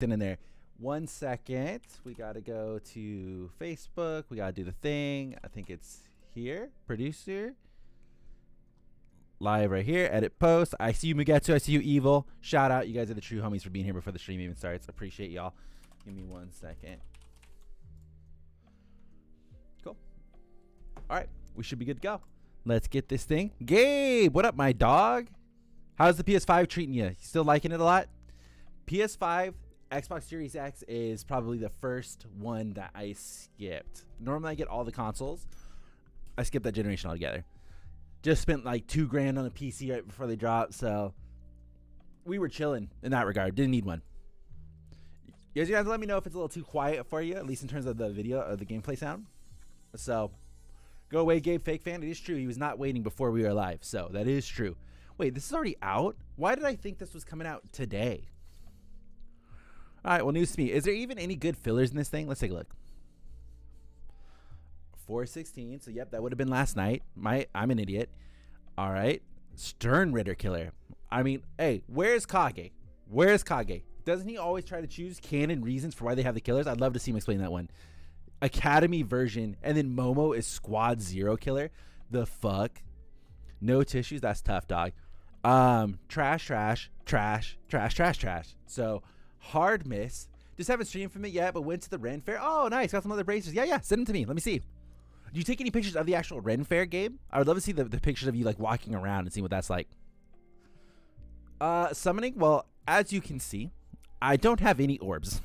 in there. 1 second. We got to go to Facebook. We got to do the thing. I think it's here. Producer. Live right here. Edit post. I see you, Mugetsu. I see you, Evil. Shout out. You guys are the true homies for being here before the stream even starts. Appreciate y'all. Give me 1 second. Cool. All right. We should be good to go. Let's get this thing. Gabe, what up, my dog? How's the PS5 treating you? You still liking it a lot? PS5, Xbox Series X is probably the first one that I skipped. Normally I get all the consoles. I skipped that generation altogether. Just spent like $2,000 on a PC right before they dropped, so we were chilling in that regard. Didn't need one. You guys let me know if it's a little too quiet for you, at least in terms of the video or the gameplay sound. So go away, Gabe, fake fan. It is true. He was not waiting before we were live, so that is true. Wait, this is already out? Why did I think this was coming out today? All right, well, news to me. Is there even any good fillers in this thing? Let's take a look. 416. So, yep, that would have been last night. I'm an idiot. All right. Stern Ritter Killer. I mean, hey, where's Kage? Where's Kage? Doesn't he always try to choose canon reasons for why they have the killers? I'd love to see him explain that one. Academy version. And then Momo is Squad Zero Killer. The fuck? No tissues. That's tough, dog. Trash. So, hard miss. Just haven't streamed from it yet, but went to the Ren Fair. Oh, nice. Got some other braces. Yeah. Send them to me. Let me see. Do you take any pictures of the actual Ren Fair game? I would love to see the pictures of you like walking around and see what that's like. Summoning. Well, as you can see, I don't have any orbs.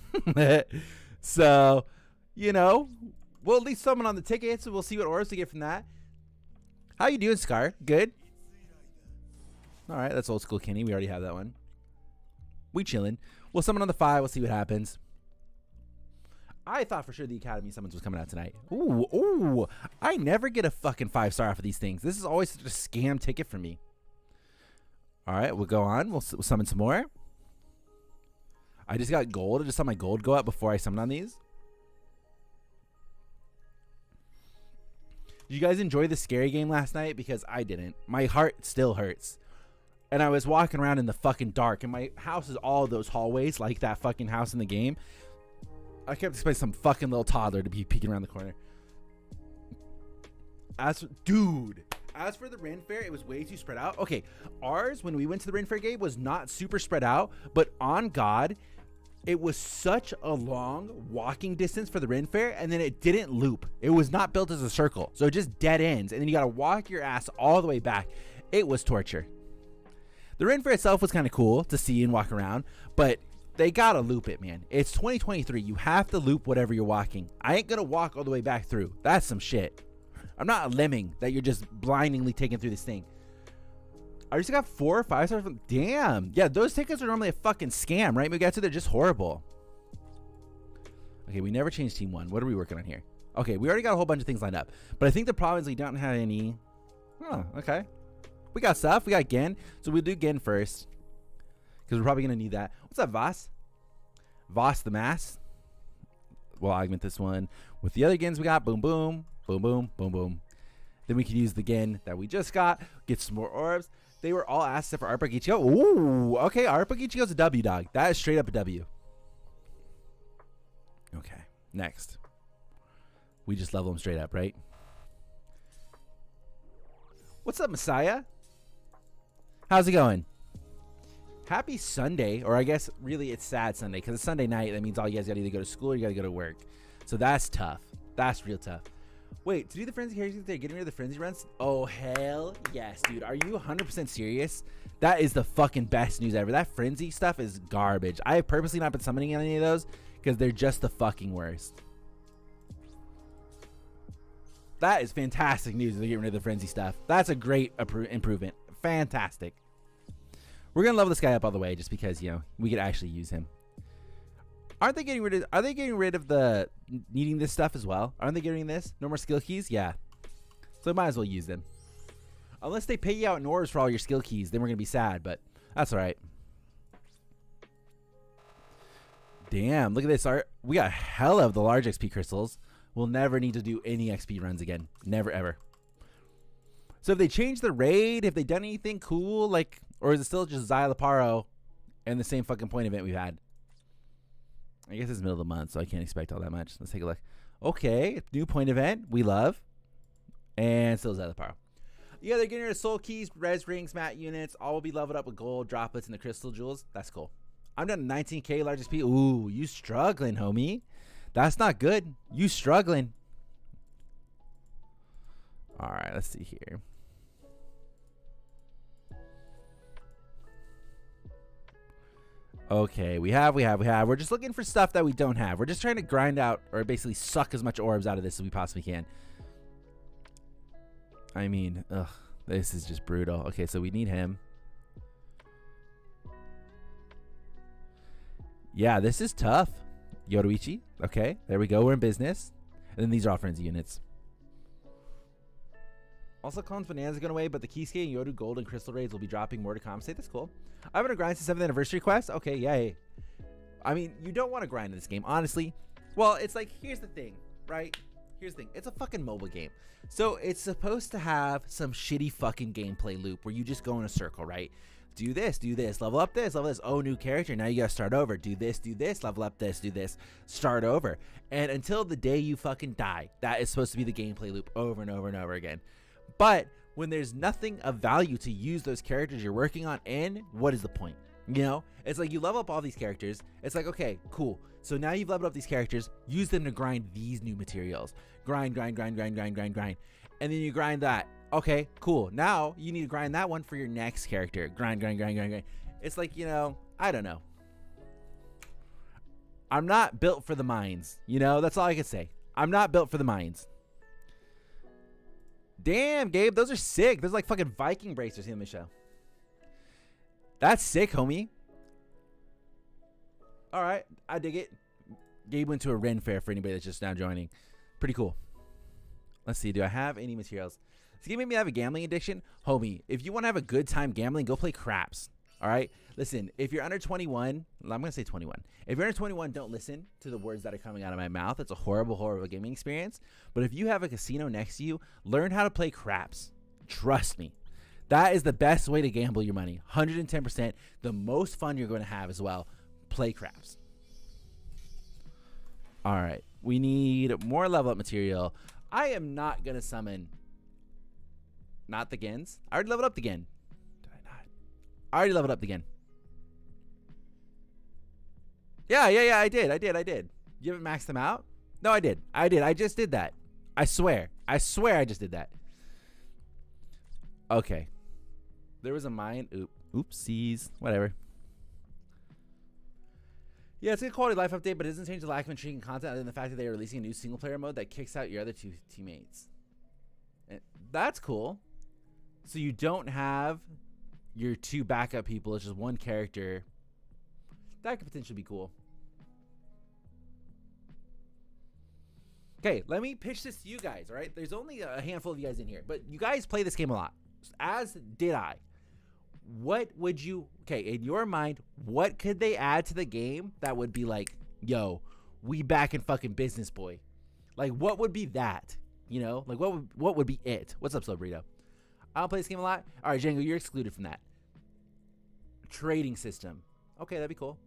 So, we'll at least summon on the tickets. We'll see what orbs we get from that. How you doing, Scar? Good? All right. That's old school Kenny. We already have that one. We chilling. We'll summon on the 5. We'll see what happens. I thought for sure the Academy summons was coming out tonight. Ooh. I never get a fucking 5-star off of these things. This is always such a scam ticket for me. All right, we'll go on. We'll summon some more. I just got gold. I just saw my gold go up before I summon on these. Did you guys enjoy the scary game last night? Because I didn't. My heart still hurts. And I was walking around in the fucking dark, and my house is all those hallways, like that fucking house in the game. I kept expecting some fucking little toddler to be peeking around the corner. As for the Ren Fair, it was way too spread out. Okay, ours, when we went to the Ren Fair game, was not super spread out, but on God, it was such a long walking distance for the Ren Fair, and then it didn't loop. It was not built as a circle, so it just dead ends, and then you gotta walk your ass all the way back. It was torture. The Ren Fair itself was kind of cool to see and walk around, but they gotta loop it, man. It's 2023. You have to loop whatever you're walking. I ain't gonna walk all the way back through. That's some shit. I'm not a lemming that you're just blindingly taking through this thing. I just got 4 or 5 stars. Damn. Yeah, those tickets are normally a fucking scam, right, Mugetsu? They're just horrible. Okay, we never changed Team 1. What are we working on here? Okay, we already got a whole bunch of things lined up. But I think the problem is we don't have any... Oh, okay. We got stuff. We got Gen. So we'll do Gen first. Because we're probably going to need that. What's up, Voss? Voss the Mass. We'll augment this one with the other Gens we got. Boom, boom. Boom, boom. Boom, boom. Then we can use the Gen that we just got. Get some more orbs. They were all asked except for Arpa Gichigo. Ooh. Okay, Arpa Gichigo's a W, dog. That is straight up a W. Okay. Next. We just level him straight up, right? What's up, Messiah? How's it going? Happy Sunday, or I guess really it's sad Sunday because it's Sunday night. That means all you guys got to either go to school or you got to go to work. So that's tough. That's real tough. Wait, to do the frenzy characters, they're getting rid of the frenzy runs? Oh, hell yes, dude. Are you 100% serious? That is the fucking best news ever. That frenzy stuff is garbage. I have purposely not been summoning any of those because they're just the fucking worst. That is fantastic news. They're getting rid of the frenzy stuff. That's a great improvement. Fantastic. We're gonna level this guy up all the way just because we could actually use him. Are they getting rid of the needing this stuff as well? Aren't they getting this? No more skill keys? Yeah. So I might as well use them. Unless they pay you out in orbs for all your skill keys, then we're gonna be sad, but that's alright. Damn, look at this. We got hella of the large XP crystals. We'll never need to do any XP runs again. Never ever. So if they changed the raid, have they done anything cool? Or is it still just Xia Laparo and the same fucking point event we've had? I guess it's middle of the month, so I can't expect all that much. Let's take a look. Okay, new point event. We love. And still Zelda Power. Yeah, they're getting rid of soul keys, res rings, mat units. All will be leveled up with gold droplets and the crystal jewels. That's cool. I'm done 19k largest P. Ooh, you struggling, homie. That's not good. You struggling. All right, let's see here. Okay, we have. We're just looking for stuff that we don't have. We're just trying to grind out or basically suck as much orbs out of this as we possibly can. I mean, ugh, this is just brutal. Okay, so we need him. Yeah, this is tough. Yoruichi. Okay, there we go. We're in business. And then these are all frenzy units. Also, Clone's Bonanza is going away, but the Kisuke and Yoru Gold and Crystal Raids will be dropping more to compensate. That's cool. I'm going to grind to 7th anniversary quest. Okay, yay. I mean, you don't want to grind in this game, honestly. Well, it's like, here's the thing, right? Here's the thing. It's a fucking mobile game. So it's supposed to have some shitty fucking gameplay loop where you just go in a circle, right? Do this, level up this, level this. Oh, new character. Now you got to start over. Do this, level up this, do this, start over. And until the day you fucking die, that is supposed to be the gameplay loop over and over and over again. But when there's nothing of value to use those characters you're working on in, what is the point? You know, it's like you level up all these characters. It's like, okay, cool. So now you've leveled up these characters, use them to grind these new materials. Grind. And then you grind that. Okay, cool. Now you need to grind that one for your next character. Grind. It's like, you know, I don't know. I'm not built for the mines. You know, that's all I can say. I'm not built for the mines. Damn, Gabe, those are sick. Those are like fucking Viking bracers in the show. That's sick, homie. All right, I dig it. Gabe went to a Ren fair for anybody that's just now joining. Pretty cool. Let's see, do I have any materials? This game made me have a gambling addiction. Homie, if you want to have a good time gambling, go play craps. All right? Listen, if you're under 21, I'm going to say 21. If you're under 21, don't listen to the words that are coming out of my mouth. It's a horrible, horrible gaming experience. But if you have a casino next to you, learn how to play craps. Trust me. That is the best way to gamble your money. 110%. The most fun you're going to have as well. Play craps. All right. We need more level up material. I am not going to summon... Not the Gens. I already leveled up the Gen. Did I not? I already leveled up the Gen. Yeah, I did. You haven't maxed them out? No, I did. I just did that. I swear I just did that. Okay. There was a mine. Oopsies. Whatever. Yeah, it's a good quality of life update, but it doesn't change the lack of intriguing content other than the fact that they are releasing a new single player mode that kicks out your other two teammates. And that's cool. So you don't have your two backup people. It's just one character. That could potentially be cool. Okay, let me pitch this to you guys, all right? There's only a handful of you guys in here, but you guys play this game a lot, as did I. What would you, okay, in your mind, what could they add to the game that would be like, yo, we back in fucking business, boy? Like, what would be that? You know, like what would be it? What's up, Slow Burrito? I don't play this game a lot. All right, Django, you're excluded from that. Trading system. Okay, that'd be cool.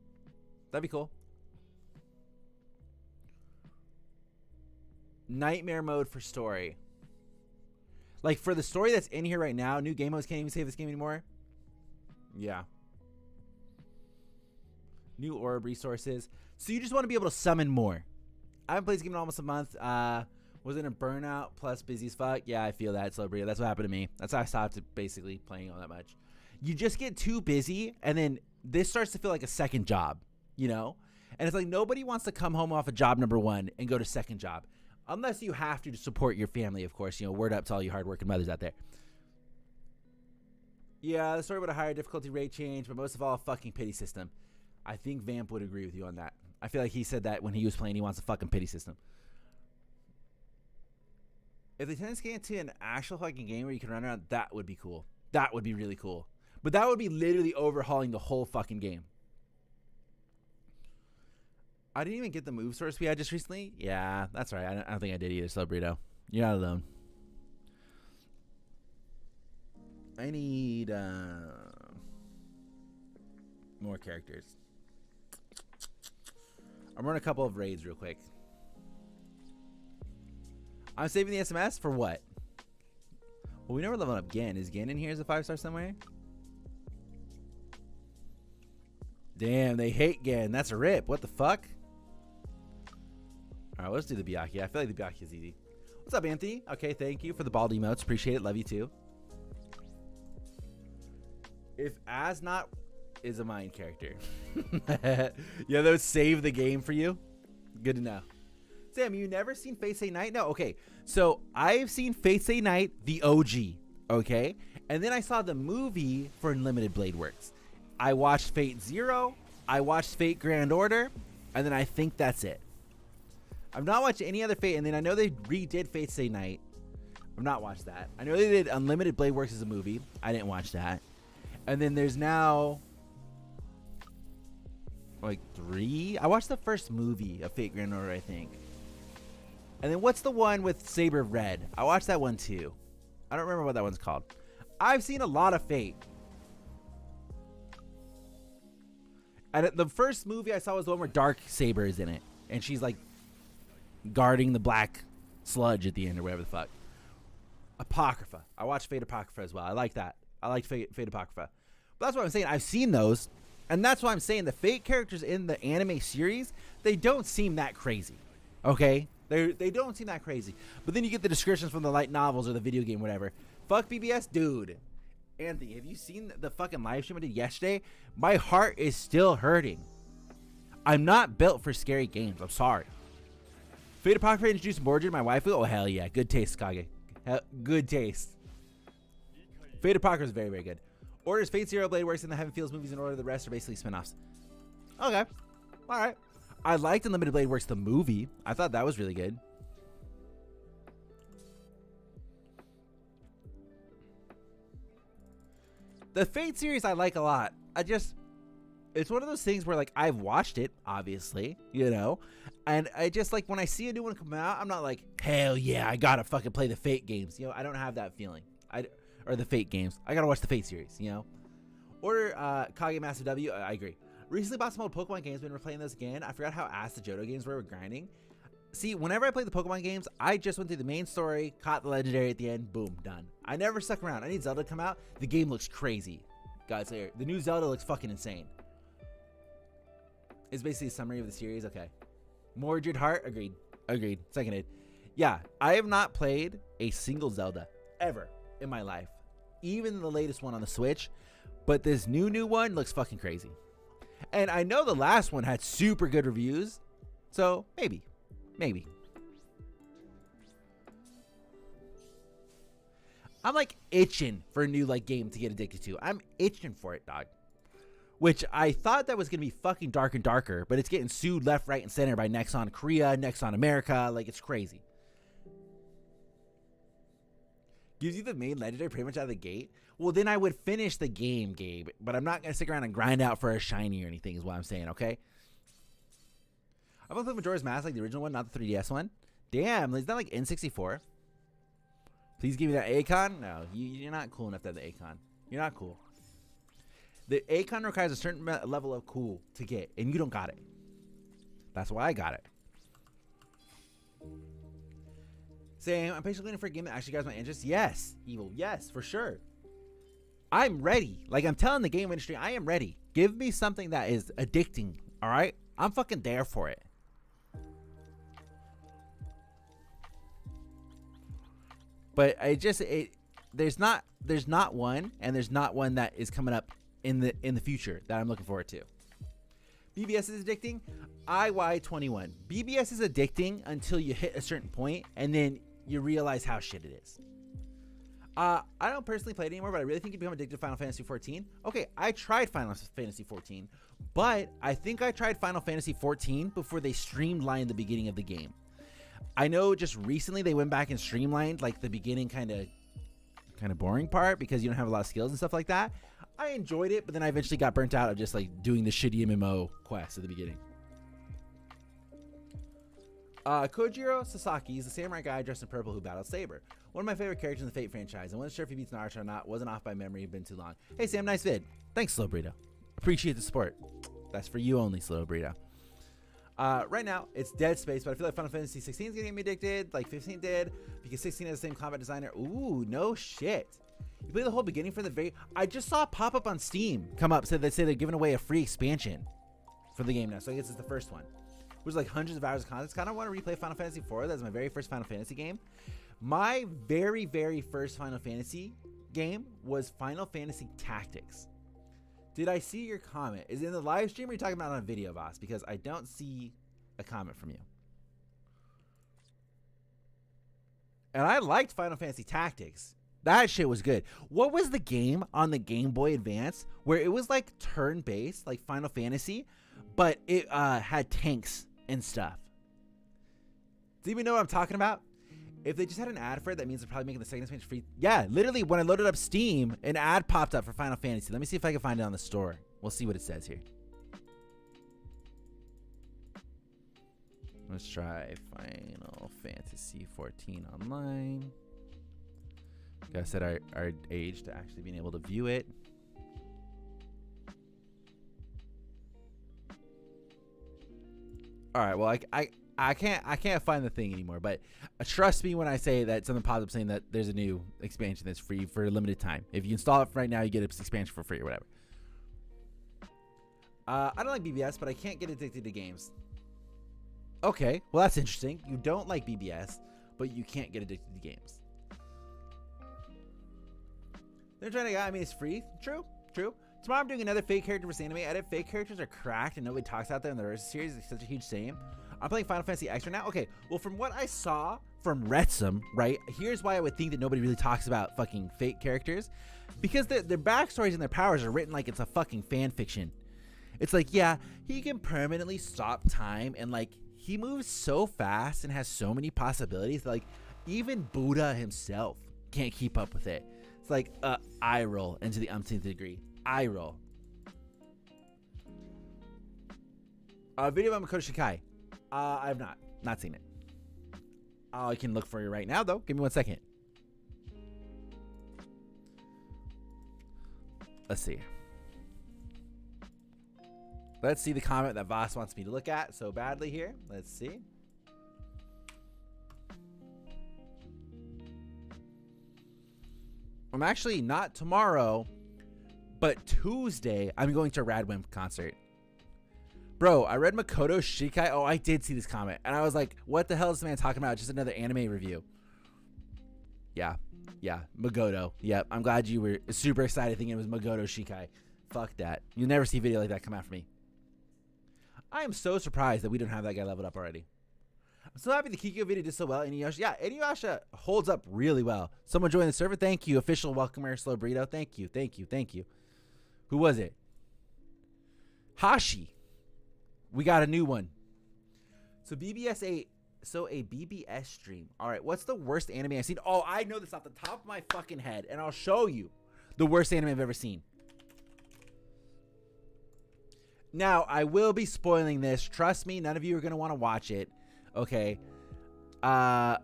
Nightmare mode for story. Like for the story that's in here right now, new game modes can't even save this game anymore. Yeah. New orb resources. So you just want to be able to summon more. I haven't played this game in almost a month. Was in a burnout plus busy as fuck. Yeah, I feel that, Slow Burrito. That's what happened to me. That's why I stopped basically playing all that much. You just get too busy, and then this starts to feel like a second job, you know? And it's like nobody wants to come home off of job number one and go to second job. Unless you have to support your family, of course. You know, word up to all you hardworking mothers out there. Yeah, the story with a higher difficulty rate change, but most of all, a fucking pity system. I think Vamp would agree with you on that. I feel like he said that when he was playing, he wants a fucking pity system. If they turn this game into an actual fucking game where you can run around, that would be cool. That would be really cool. But that would be literally overhauling the whole fucking game. I didn't even get the move source we had just recently. Yeah, that's right. I don't think I did either, Slow Burrito. You're not alone. I need more characters. I'm running a couple of raids real quick. I'm saving the SMS for what? Well, we never leveled up Gen. Is Gen in here as a 5-star somewhere? Damn, they hate Gen. That's a rip. What the fuck? All right, let's do the Byakuya. I feel like the Byakuya is easy. What's up, Anthony? Okay, thank you for the bald emotes. Appreciate it. Love you too. If Asnot is a main character. Yeah, those save the game for you. Good to know. Sam, you never seen Fate Stay Night? No, okay. So I've seen Fate Stay Night, the OG, okay? And then I saw the movie for Unlimited Blade Works. I watched Fate Zero, I watched Fate Grand Order, and then I think that's it. I've not watched any other Fate, and then I know they redid Fate Stay Night. I've not watched that. I know they did Unlimited Blade Works as a movie. I didn't watch that. And then there's now like 3. I watched the first movie of Fate Grand Order, I think. And then what's the one with Saber Red? I watched that one too. I don't remember what that one's called. I've seen a lot of Fate. And the first movie I saw was the one where Dark Saber is in it. And she's like guarding the black sludge at the end or whatever the fuck. Apocrypha. I watched Fate Apocrypha as well. I like that. I like Fate Apocrypha. But that's what I'm saying. I've seen those. And that's why I'm saying the Fate characters in the anime series, they don't seem that crazy. Okay? They don't seem that crazy. But then you get the descriptions from the light novels or the video game, whatever. Fuck BBS, dude. Anthony, have you seen the fucking live stream I did yesterday? My heart is still hurting. I'm not built for scary games. I'm sorry. Fate Apocrypha introduced Mordred, my waifu. Oh, hell yeah. Good taste, Kage. Good taste. Fate Apocrypha is very, very good. Orders Fate Zero Blade Works in the Heaven Fields movies in order. The rest are basically spin-offs. Okay. All right. I liked Unlimited Blade Works, the movie. I thought that was really good. The Fate series I like a lot. It's one of those things where, like, I've watched it, obviously, you know, and I just, like, when I see a new one come out, I'm not like, hell yeah, I gotta fucking play the Fate games. You know, I don't have that feeling. Or the Fate games. I gotta watch the Fate series, you know. Order Kage Massive W. I agree. Recently bought some old Pokemon games. Been replaying those again. I forgot how ass the Johto games were grinding. See, whenever I play the Pokemon games, I just went through the main story, caught the legendary at the end, boom, done. I never stuck around. I need Zelda to come out. The game looks crazy. Guys, the new Zelda looks fucking insane. It's basically a summary of the series. Okay. Mordred Heart, agreed. Seconded. Yeah, I have not played a single Zelda ever in my life. Even the latest one on the Switch. But this new one looks fucking crazy. And I know the last one had super good reviews. So, maybe. I'm like itching for a new like game to get addicted to. I'm itching for it, dog. Which I thought that was going to be fucking dark and darker. But it's getting sued left, right, and center by Nexon Korea, Nexon America. Like, it's crazy. Gives you the main legendary pretty much out of the gate. Well, then I would finish the game, Gabe. But I'm not going to stick around and grind out for a shiny or anything is what I'm saying, okay? I've only played Majora's Mask, like the original one, not the 3DS one. Damn, is that like N64? Please give me that Akon. No, you're not cool enough to have the Akon. You're not cool. The Akon requires a certain level of cool to get, and you don't got it. That's why I got it. Saying, I'm patiently waiting for a game that actually grabs my interest. Yes, Evil. Yes, for sure. I'm ready. Like, I'm telling the game industry, I am ready. Give me something that is addicting, all right? I'm fucking there for it. But there's not one, and there's not one that is coming up in the future that I'm looking forward to. BBS is addicting. IY21. BBS is addicting until you hit a certain point, and then you realize how shit it is. I don't personally play it anymore, but I really think you become addicted to Final Fantasy 14. Okay, I tried Final Fantasy 14, but I think I tried Final Fantasy 14 before they streamlined the beginning of the game. I know just recently they went back and streamlined like the beginning kind of boring part because you don't have a lot of skills and stuff like that. I enjoyed it, but then I eventually got burnt out of just like doing the shitty MMO quests at the beginning. Kojiro Sasaki is the samurai guy dressed in purple who battled Saber. One of my favorite characters in the Fate franchise. I wasn't sure if he beats Naruto or not. Wasn't off by memory. Been too long. Hey Sam, nice vid. Thanks, Slow Burrito. Appreciate the support. That's for you only, Slow Burrito. Right now, it's Dead Space, but I feel like Final Fantasy 16 is getting me addicted, like 15 did, because 16 has the same combat designer. Ooh, no shit. You play the whole beginning from the very... I just saw a pop-up on Steam come up, so they say they're giving away a free expansion for the game now, so I guess it's the first one. It was like hundreds of hours of content. I kind of want to replay Final Fantasy 4. That's my very first Final Fantasy game. My very, very first Final Fantasy game was Final Fantasy Tactics. Did I see your comment? Is it in the live stream or are you talking about on a video, Voss? Because I don't see a comment from you. And I liked Final Fantasy Tactics. That shit was good. What was the game on the Game Boy Advance where it was like turn-based, like Final Fantasy, but it had tanks and stuff? Do you even know what I'm talking about? If they just had an ad for it, that means they're probably making the second expansion free. Yeah, literally, when I loaded up Steam, an ad popped up for Final Fantasy. Let me see if I can find it on the store. We'll see what it says here. Let's try Final Fantasy 14 online. Gotta set our age to actually being able to view it. All right, well, I can't find the thing anymore, but trust me when I say that something pops up saying that there's a new expansion that's free for a limited time. If you install it right now, you get an expansion for free or whatever. I don't like BBS, but I can't get addicted to games. Okay, well that's interesting. You don't like BBS, but you can't get addicted to games. They're trying to, I mean, it's free. True. Tomorrow I'm doing another fake character versus anime edit. Fake characters are cracked and nobody talks out there in the rest of the series. It's such a huge shame. I'm playing Final Fantasy X right now. Okay, well, from what I saw from Retsum, right, here's why I would think that nobody really talks about fucking fake characters. Because their backstories and their powers are written like it's a fucking fan fiction. It's like, yeah, he can permanently stop time, and like, he moves so fast and has so many possibilities that, like, even Buddha himself can't keep up with it. It's like, eye roll into the umpteenth degree. Eye roll. Video about Makoto Shinkai. I have not seen it. I can look for you right now, though. Give me 1 second. Let's see. Let's see the comment that Voss wants me to look at so badly here. Let's see. I'm actually not tomorrow, but Tuesday, I'm going to a Radwimp concert. Bro, I read Makoto Shinkai. Oh, I did see this comment. And I was like, what the hell is this man talking about? Just another anime review. Yeah. Magoto. Yep. I'm glad you were super excited thinking it was Magoto Shinkai. Fuck that. You'll never see a video like that come out from me. I am so surprised that we don't have that guy leveled up already. I'm so happy the Kikyo video did so well. Inuyasha, yeah, Inuyasha holds up really well. Someone joined the server. Thank you. Official welcomer, Slow Burrito. Thank you. Who was it? Hashi. We got a new one. So a BBS stream. All right, what's the worst anime I've seen? Oh, I know this off the top of my fucking head, and I'll show you the worst anime I've ever seen. Now, I will be spoiling this. Trust me, none of you are going to want to watch it. Okay. I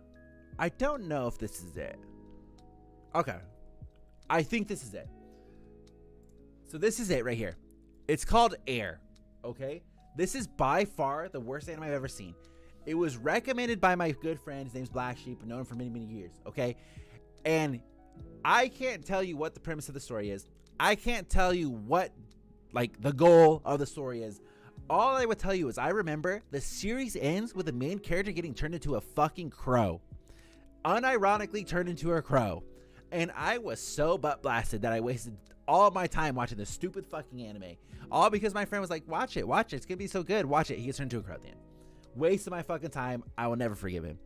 don't know if this is it. Okay. I think this is it. So this is it right here. It's called Air. Okay. This is by far the worst anime I've ever seen. It was recommended by my good friend. His name's Black Sheep. I've known him for many, many years. Okay. And I can't tell you what the premise of the story is. I can't tell you what, like, the goal of the story is. All I would tell you is I remember the series ends with the main character getting turned into a fucking crow. Unironically turned into a crow. And I was so butt blasted that I wasted all of my time watching this stupid fucking anime. All because my friend was like, watch it. It's gonna be so good. Watch it. He gets turned into a crow at the end. Waste of my fucking time. I will never forgive him.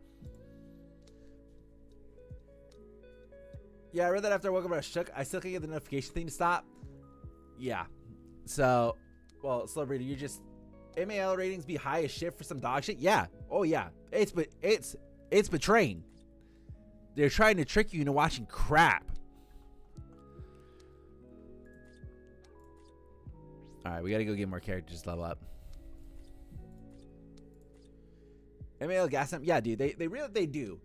Yeah, I read that after I woke up. I was shook. I still can't get the notification thing to stop. Yeah. So, well, Slow Breeder, you're just... MAL ratings be high as shit for some dog shit? Yeah. Oh, yeah. It's betraying. They're trying to trick you into watching crap. All right, we got to go get more characters to level up. MAL gas them? Yeah, dude. They do.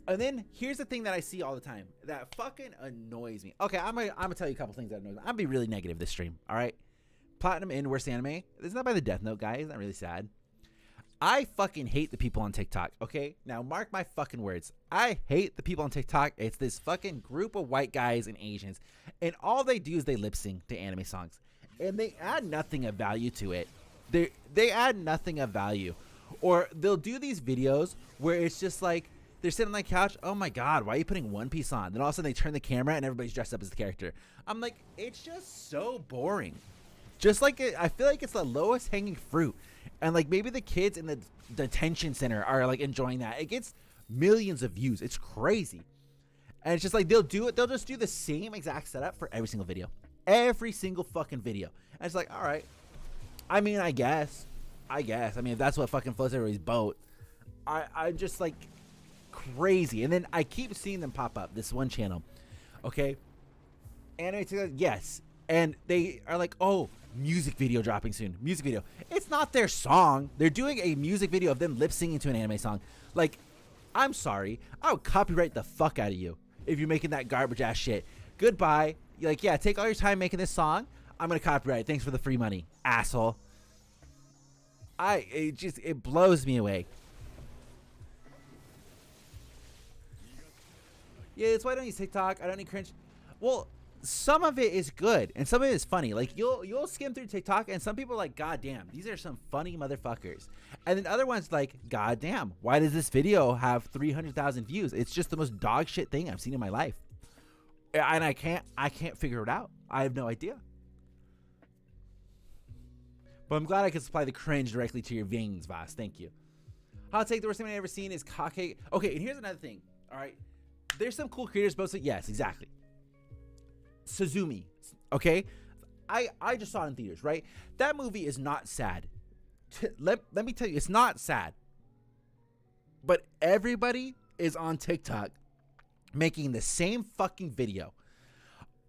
And then here's the thing that I see all the time that fucking annoys me. Okay, I'm gonna tell you a couple things that annoy me. I'm gonna be really negative this stream. All right. Platinum in worst anime. It's not by the Death Note guy. Isn't that really sad? I fucking hate the people on TikTok, okay? Now, mark my fucking words. I hate the people on TikTok. It's this fucking group of white guys and Asians, and all they do is they lip sync to anime songs, and they add nothing of value to it. They add nothing of value. Or they'll do these videos where it's just like, they're sitting on the couch, oh my god, why are you putting One Piece on? Then all of a sudden they turn the camera and everybody's dressed up as the character. I'm like, it's just so boring. Just like, I feel like it's the lowest hanging fruit. And like maybe the kids in the detention center are like enjoying that. It gets millions of views. It's crazy. And it's just like they'll just do the same exact setup for every single video. Every single fucking video. And it's like, all right. I mean, I guess. I mean, if that's what fucking floats everybody's boat. I'm just like crazy. And then I keep seeing them pop up. This one channel. Okay. Anime TikTok, yes. And they are like, oh, music video dropping soon. Music video. It's not their song. They're doing a music video of them lip singing to an anime song. Like, I'm sorry. I would copyright the fuck out of you if you're making that garbage ass shit. Goodbye. You're like, yeah, take all your time making this song. I'm going to copyright it. Thanks for the free money, asshole. It blows me away. Yeah, that's why I don't use TikTok. I don't need cringe. Well, some of it is good and some of it is funny. Like you'll skim through TikTok and some people are like, god damn, these are some funny motherfuckers. And then other ones like, god damn, why does this video have 300,000 views? It's just the most dog shit thing I've seen in my life. And I can't figure it out. I have no idea. But I'm glad I could supply the cringe directly to your veins, Voss. Thank you. Hot take, the worst thing I've ever seen is Kake. Okay, and here's another thing. All right. There's some cool creators, but yes, exactly. Suzumi, okay? I just saw it in theaters, right? That movie is not sad. Let me tell you, it's not sad. But everybody is on TikTok making the same fucking video.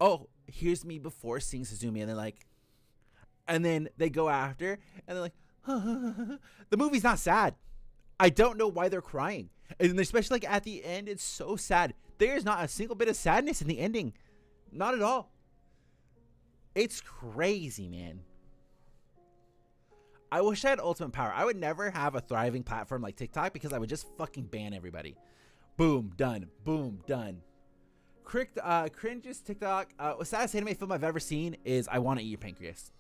Oh, here's me before seeing Suzumi, and then they go after, and they're like, the movie's not sad. I don't know why they're crying. And especially like at the end, it's so sad. There's not a single bit of sadness in the ending. Not at all. It's crazy, man. I wish I had ultimate power. I would never have a thriving platform like TikTok because I would just fucking ban everybody. Boom, done. Boom, done. Cringes TikTok. Saddest anime film I've ever seen is I Want to Eat Your Pancreas.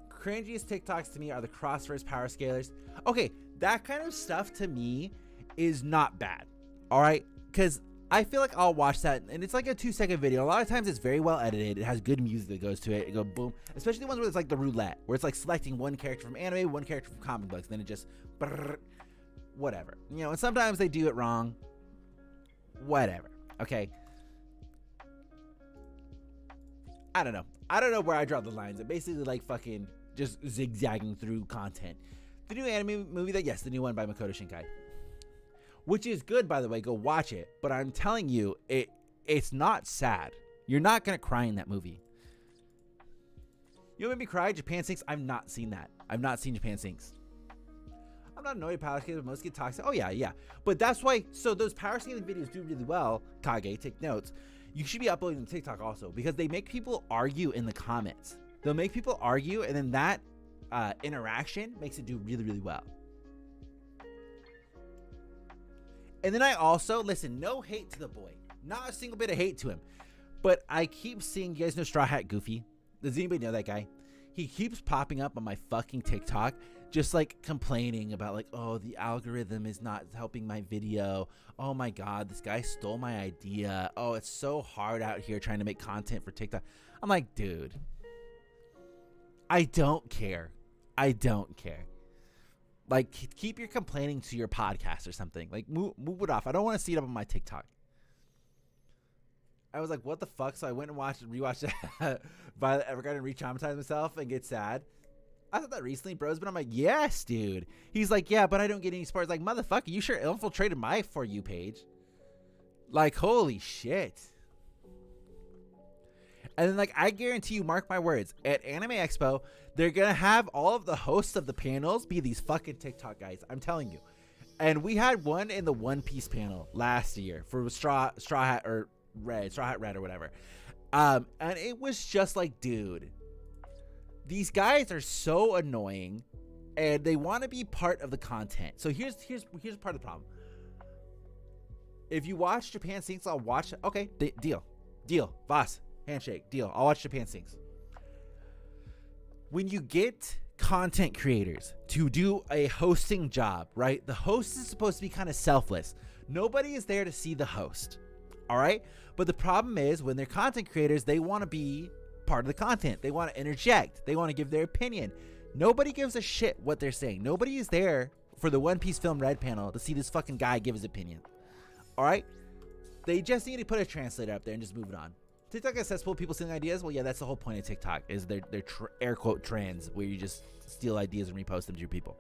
Cringiest TikToks to me are the crossverse power scalers. Okay, that kind of stuff to me is not bad. All right, because I feel like I'll watch that, and it's like a 2-second video. A lot of times it's very well edited. It has good music that goes to it. It go boom. Especially the ones where it's like the roulette, where it's like selecting one character from anime, one character from comic books, then it just whatever. You know, and sometimes they do it wrong. Whatever. Okay. I don't know. I don't know where I draw the lines. It basically like fucking just zigzagging through content. The new anime movie the new one by Makoto Shinkai. Which is good, by the way. Go watch it. But I'm telling you, it's not sad. You're not going to cry in that movie. You know what made me cry? Japan Sinks. I've not seen that. I've not seen Japan Sinks. I'm not annoyed at power scaling, but most get toxic. Oh, yeah. But that's why, so those power scaling videos do really well. Kage, take notes. You should be uploading them to TikTok also, because they make people argue in the comments. They'll make people argue, and then that interaction makes it do really, really well. And then I also, listen, no hate to the boy. Not a single bit of hate to him. But I keep seeing, you guys know Straw Hat Goofy? Does anybody know that guy? He keeps popping up on my fucking TikTok, just like complaining about like, oh, the algorithm is not helping my video. Oh my God, this guy stole my idea. Oh, it's so hard out here trying to make content for TikTok. I'm like, dude, I don't care. I don't care. Like, keep your complaining to your podcast or something. Like, move it off. I don't want to see it up on my TikTok. I was like, what the fuck? So I went and rewatched Violet Evergarden and re-traumatize myself and get sad. I thought that recently, bros, but I'm like, yes, dude. He's like, yeah, but I don't get any spoilers. Like, motherfucker, you sure infiltrated my For You page. Like, holy shit. And then, like, I guarantee you, mark my words, at Anime Expo, they're going to have all of the hosts of the panels be these fucking TikTok guys. I'm telling you. And we had one in the One Piece panel last year for Straw Hat Red or whatever. And it was just like, dude, these guys are so annoying. and they want to be part of the content. So here's part of the problem. If you watch Japan Sinks, I'll watch. Okay, deal, Voss, handshake, deal. I'll watch Japan Sinks. When you get content creators to do a hosting job, right? The host is supposed to be kind of selfless. Nobody is there to see the host, all right? But the problem is when they're content creators, they want to be part of the content. They want to interject. They want to give their opinion. Nobody gives a shit what they're saying. Nobody is there for the One Piece Film Red panel to see this fucking guy give his opinion. All right? They just need to put a translator up there and just move it on. TikTok is cesspool, people stealing ideas. Well, yeah, that's the whole point of TikTok is they're air quote trends where you just steal ideas and repost them to your people.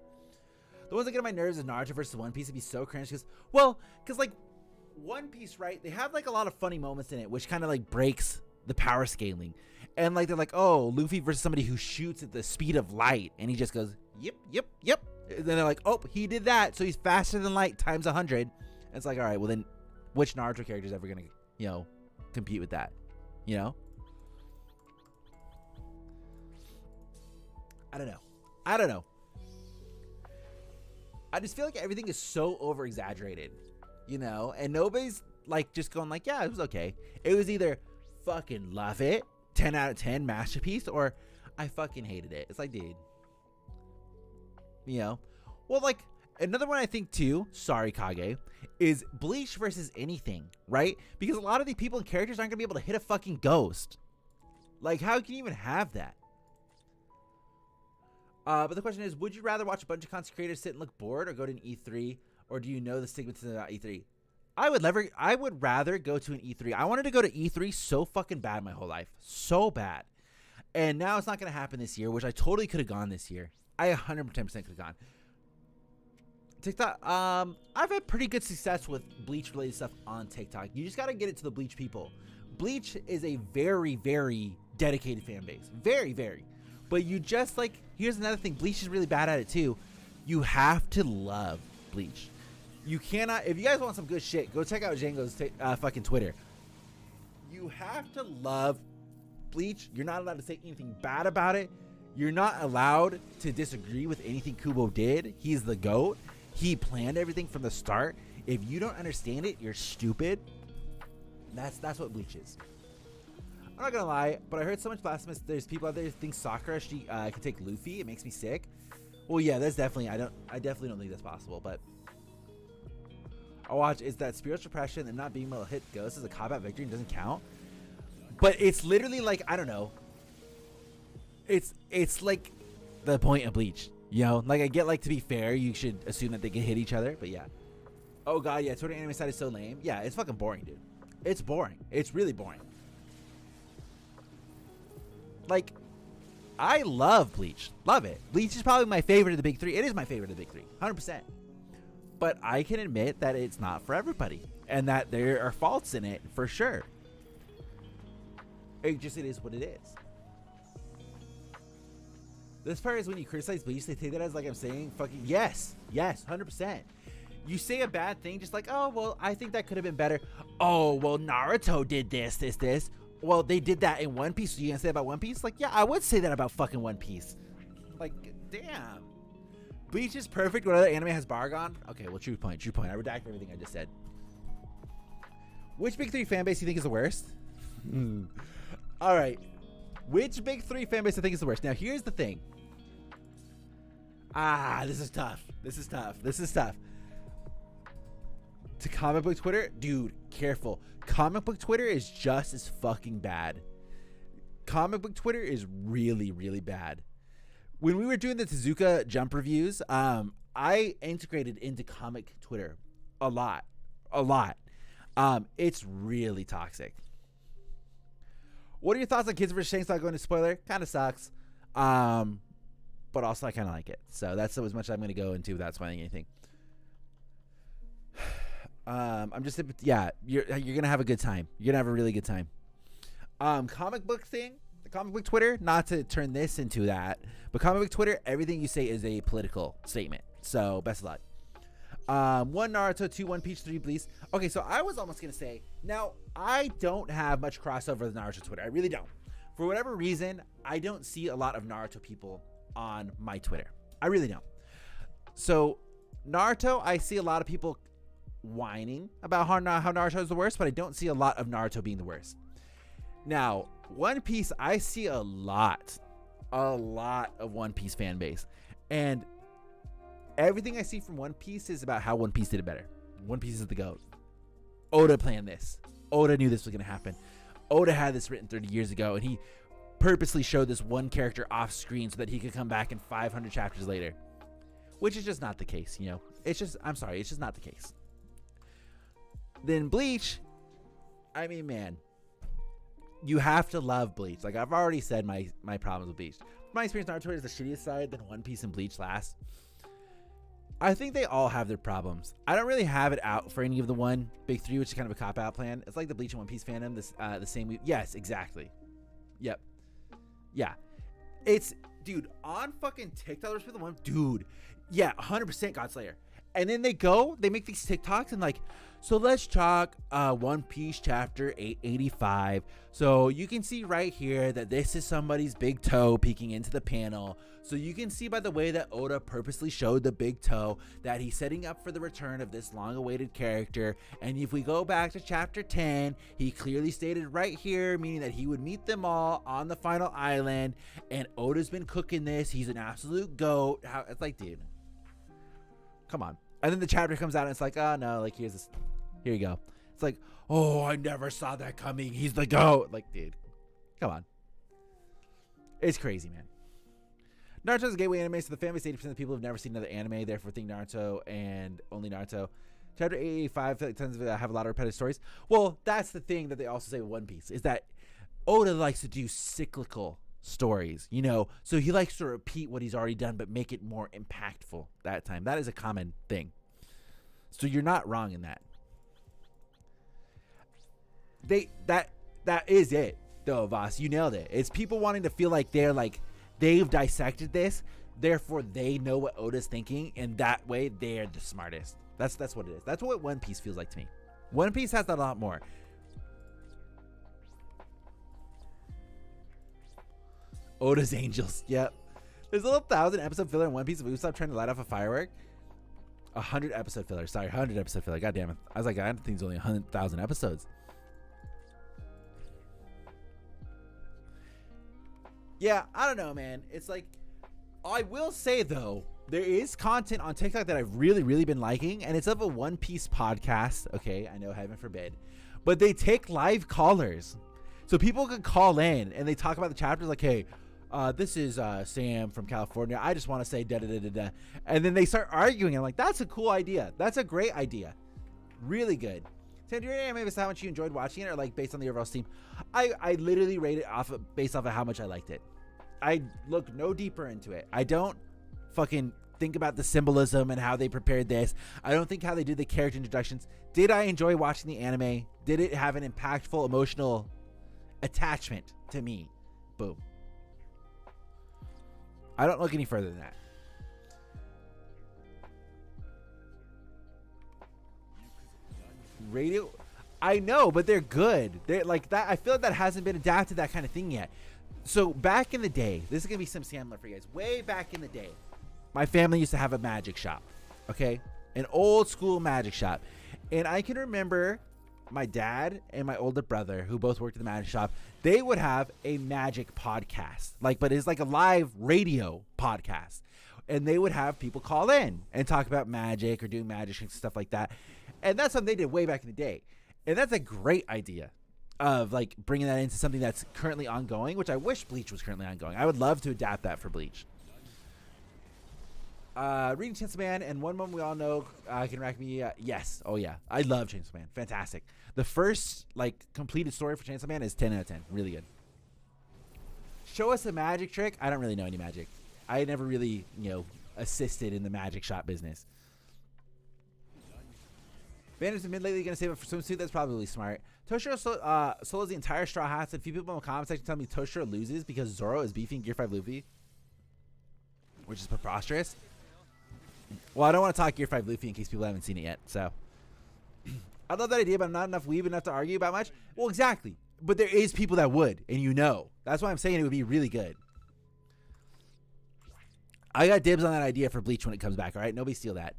The ones that get on my nerves is Naruto versus One Piece. It'd be so cringe because like One Piece, right? They have like a lot of funny moments in it, which kind of like breaks the power scaling. And like they're like, oh, Luffy versus somebody who shoots at the speed of light, and he just goes, yep. And then they're like, oh, he did that, so he's faster than light times 100. And it's like, all right, well then, which Naruto character is ever gonna, compete with that? I don't know. I just feel like everything is so over exaggerated, and nobody's like just going like, yeah, it was okay. It was either fucking love it, 10 out of 10 masterpiece, or I fucking hated it. It's like, dude, well, like another one I think too, sorry Kage, is Bleach versus anything, right? Because a lot of these people and characters aren't gonna be able to hit a fucking ghost. Like, how can you even have that? But the question is, would you rather watch a bunch of content creators sit and look bored, or go to an E3, or do you know the stigmatism about E3? I would rather go to an E3. I wanted to go to E3 so fucking bad my whole life, so bad, and now it's not gonna happen this year, which I totally could have gone this year. I 110% could have gone. TikTok, I've had pretty good success with Bleach related stuff on TikTok. You just gotta get it to the Bleach people. Bleach is a very, very dedicated fan base. Very, very. But you just here's another thing. Bleach is really bad at it too. You have to love Bleach. You cannot, if you guys want some good shit, go check out Django's fucking Twitter. You have to love Bleach. You're not allowed to say anything bad about it. You're not allowed to disagree with anything Kubo did. He's the GOAT. He planned everything from the start. If you don't understand it, you're stupid. That's what Bleach is. I'm not gonna lie, but I heard so much blasphemous. There's people out there who think Sakura can take Luffy. It makes me sick. Well, yeah, that's definitely. I definitely don't think that's possible. But I'll watch. Is that spiritual repression and not being able to hit ghosts as a cop-out victory and doesn't count? But it's literally like, I don't know. It's like the point of Bleach. Like I get to be fair, you should assume that they can hit each other. But yeah. Oh god, yeah. Twitter anime side is so lame. Yeah, it's fucking boring, dude. It's boring. It's really boring. Like, I love Bleach. Love it. Bleach is probably my favorite of the big three. It is my favorite of the big three. 100%. But I can admit that it's not for everybody. And that there are faults in it, for sure. It is what it is. This part is when you criticize Bleach, they take that as I'm saying fucking yes, 100%. You say a bad thing just like, oh, well, I think that could have been better. Oh, well, Naruto did this. Well, they did that in One Piece. So you gonna say about One Piece? Like, yeah, I would say that about fucking One Piece. Like, damn. Bleach is perfect. What other anime has Baragon? Okay, well, true point. I redact everything I just said. Which big three fan base do you think is the worst? All right. Which big three fan base do you think is the worst? Now, here's the thing. This is tough. To comic book Twitter, dude, careful. Comic book Twitter is just as fucking bad. Comic book Twitter is really, really bad. When we were doing the Tezuka Jump reviews, I integrated into comic Twitter a lot. It's really toxic. What are your thoughts on Kids vs. Chainsaw? Going to spoiler, kind of sucks. But also I kind of like it. So that's as much as I'm going to go into without spoiling anything. I'm just, you're going to have a good time. You're going to have a really good time. Comic book thing, the comic book Twitter, not to turn this into that, but comic book Twitter, everything you say is a political statement. So best of luck. 1 Naruto, 2 One Piece, 3 Bleach. Okay, so I was almost going to say, now I don't have much crossover with Naruto Twitter. I really don't. For whatever reason, I don't see a lot of Naruto people on my Twitter. I really don't. So Naruto, I see a lot of people whining about how Naruto is the worst, but I don't see a lot of Naruto being the worst. Now, One Piece, I see a lot of One Piece fan base, and everything I see from One Piece is about how One Piece did it better. One Piece is the GOAT. Oda planned this. Oda knew this was going to happen. Oda had this written 30 years ago, and he purposely showed this one character off screen so that he could come back in 500 chapters later, which is just not the case, you know. It's just, I'm sorry, it's just not the case. Then Bleach, I mean, man, you have to love Bleach. Like, I've already said my problems with Bleach. My experience with Naruto is the shittiest side, then One Piece and Bleach last. I think they all have their problems. I don't really have it out for any of the one big three, which is kind of a cop-out plan. It's like the Bleach and One Piece fandom, the same week. Yes, exactly. Yep. Yeah. It's, dude, on fucking TikTok, there's the one, dude, yeah, 100% Godslayer. And then they make these TikToks and like, so let's talk One Piece chapter 885. So you can see right here that this is somebody's big toe peeking into the panel. So you can see by the way that Oda purposely showed the big toe that he's setting up for the return of this long-awaited character. And if we go back to chapter 10, he clearly stated right here, meaning that he would meet them all on the final island. And Oda's been cooking this. He's an absolute GOAT. It's like, dude, come on. And then the chapter comes out and it's like, oh no, like here you go. It's like, oh, I never saw that coming. He's the GOAT. Like, dude, come on. It's crazy, man. Naruto's a gateway anime, so the fan base 80% of the people have never seen another anime, therefore think Naruto and only Naruto. Chapter 885 tends to have a lot of repetitive stories. Well, that's the thing that they also say with One Piece, is that Oda likes to do cyclical stories, you know, so he likes to repeat what he's already done but make it more impactful that time. That is a common thing, so you're not wrong in that. That is it though, Voss. You nailed it. It's people wanting to feel like they've dissected this, therefore they know what Oda's thinking, and that way they're the smartest. That's what it is. That's what One Piece feels like to me. One Piece has that a lot more. Oda's Angels. Yep. There's a little 1,000 episode filler in One Piece if we stop trying to light off a firework. 100 episode filler. Sorry, 100 episode filler. God damn it. I was like, I think it's only 100,000 episodes. Yeah, I don't know, man. It's like, I will say though, there is content on TikTok that I've really, really been liking, and it's of a One Piece podcast. Okay, I know, heaven forbid, but they take live callers, so people can call in and they talk about the chapters. Like, hey, this is Sam from California. I just want to say da da da da da, and then they start arguing. I'm like, that's a cool idea. That's a great idea. Really good. Sam, do you rate anime based on how much you enjoyed watching it, or like based on the overall steam? I literally rate it based off of how much I liked it. I look no deeper into it. I don't fucking think about the symbolism and how they prepared this. I don't think how they did the character introductions. Did I enjoy watching the anime? Did it have an impactful emotional attachment to me? Boom. I don't look any further than that. Radio, I know, but they're good. They're like that. I feel like that hasn't been adapted, that kind of thing yet. So back in the day, this is gonna be some Sandler for you guys. Way back in the day, my family used to have a magic shop. Okay, an old school magic shop, and I can remember my dad and my older brother, who both worked at the magic shop. They would have a magic podcast, but it's like a live radio podcast, and they would have people call in and talk about magic or doing magic and stuff like that. And that's something they did way back in the day. And that's a great idea of like bringing that into something that's currently ongoing, which I wish Bleach was currently ongoing. I would love to adapt that for Bleach. Reading Chainsaw Man and One Moment We All Know Can Rack Me. Yes. Oh yeah. I love Chainsaw Man. Fantastic. The first completed story for Chainsaw Man is 10 out of 10. Really good. Show us a magic trick. I don't really know any magic. I never really, assisted in the magic shop business. Banner's been lately going to save it for swimsuit. That's probably smart. Toshiro solos the entire Straw Hats, and a few people in the comment section tell me Toshiro loses because Zoro is beefing Gear 5 Luffy, which is preposterous. Well, I don't want to talk Gear 5 Luffy in case people haven't seen it yet. So I love that idea, but I'm not enough weeb enough to argue about much. Well, exactly. But there is people that would, and that's why I'm saying it would be really good. I got dibs on that idea for Bleach when it comes back. All right, nobody steal that.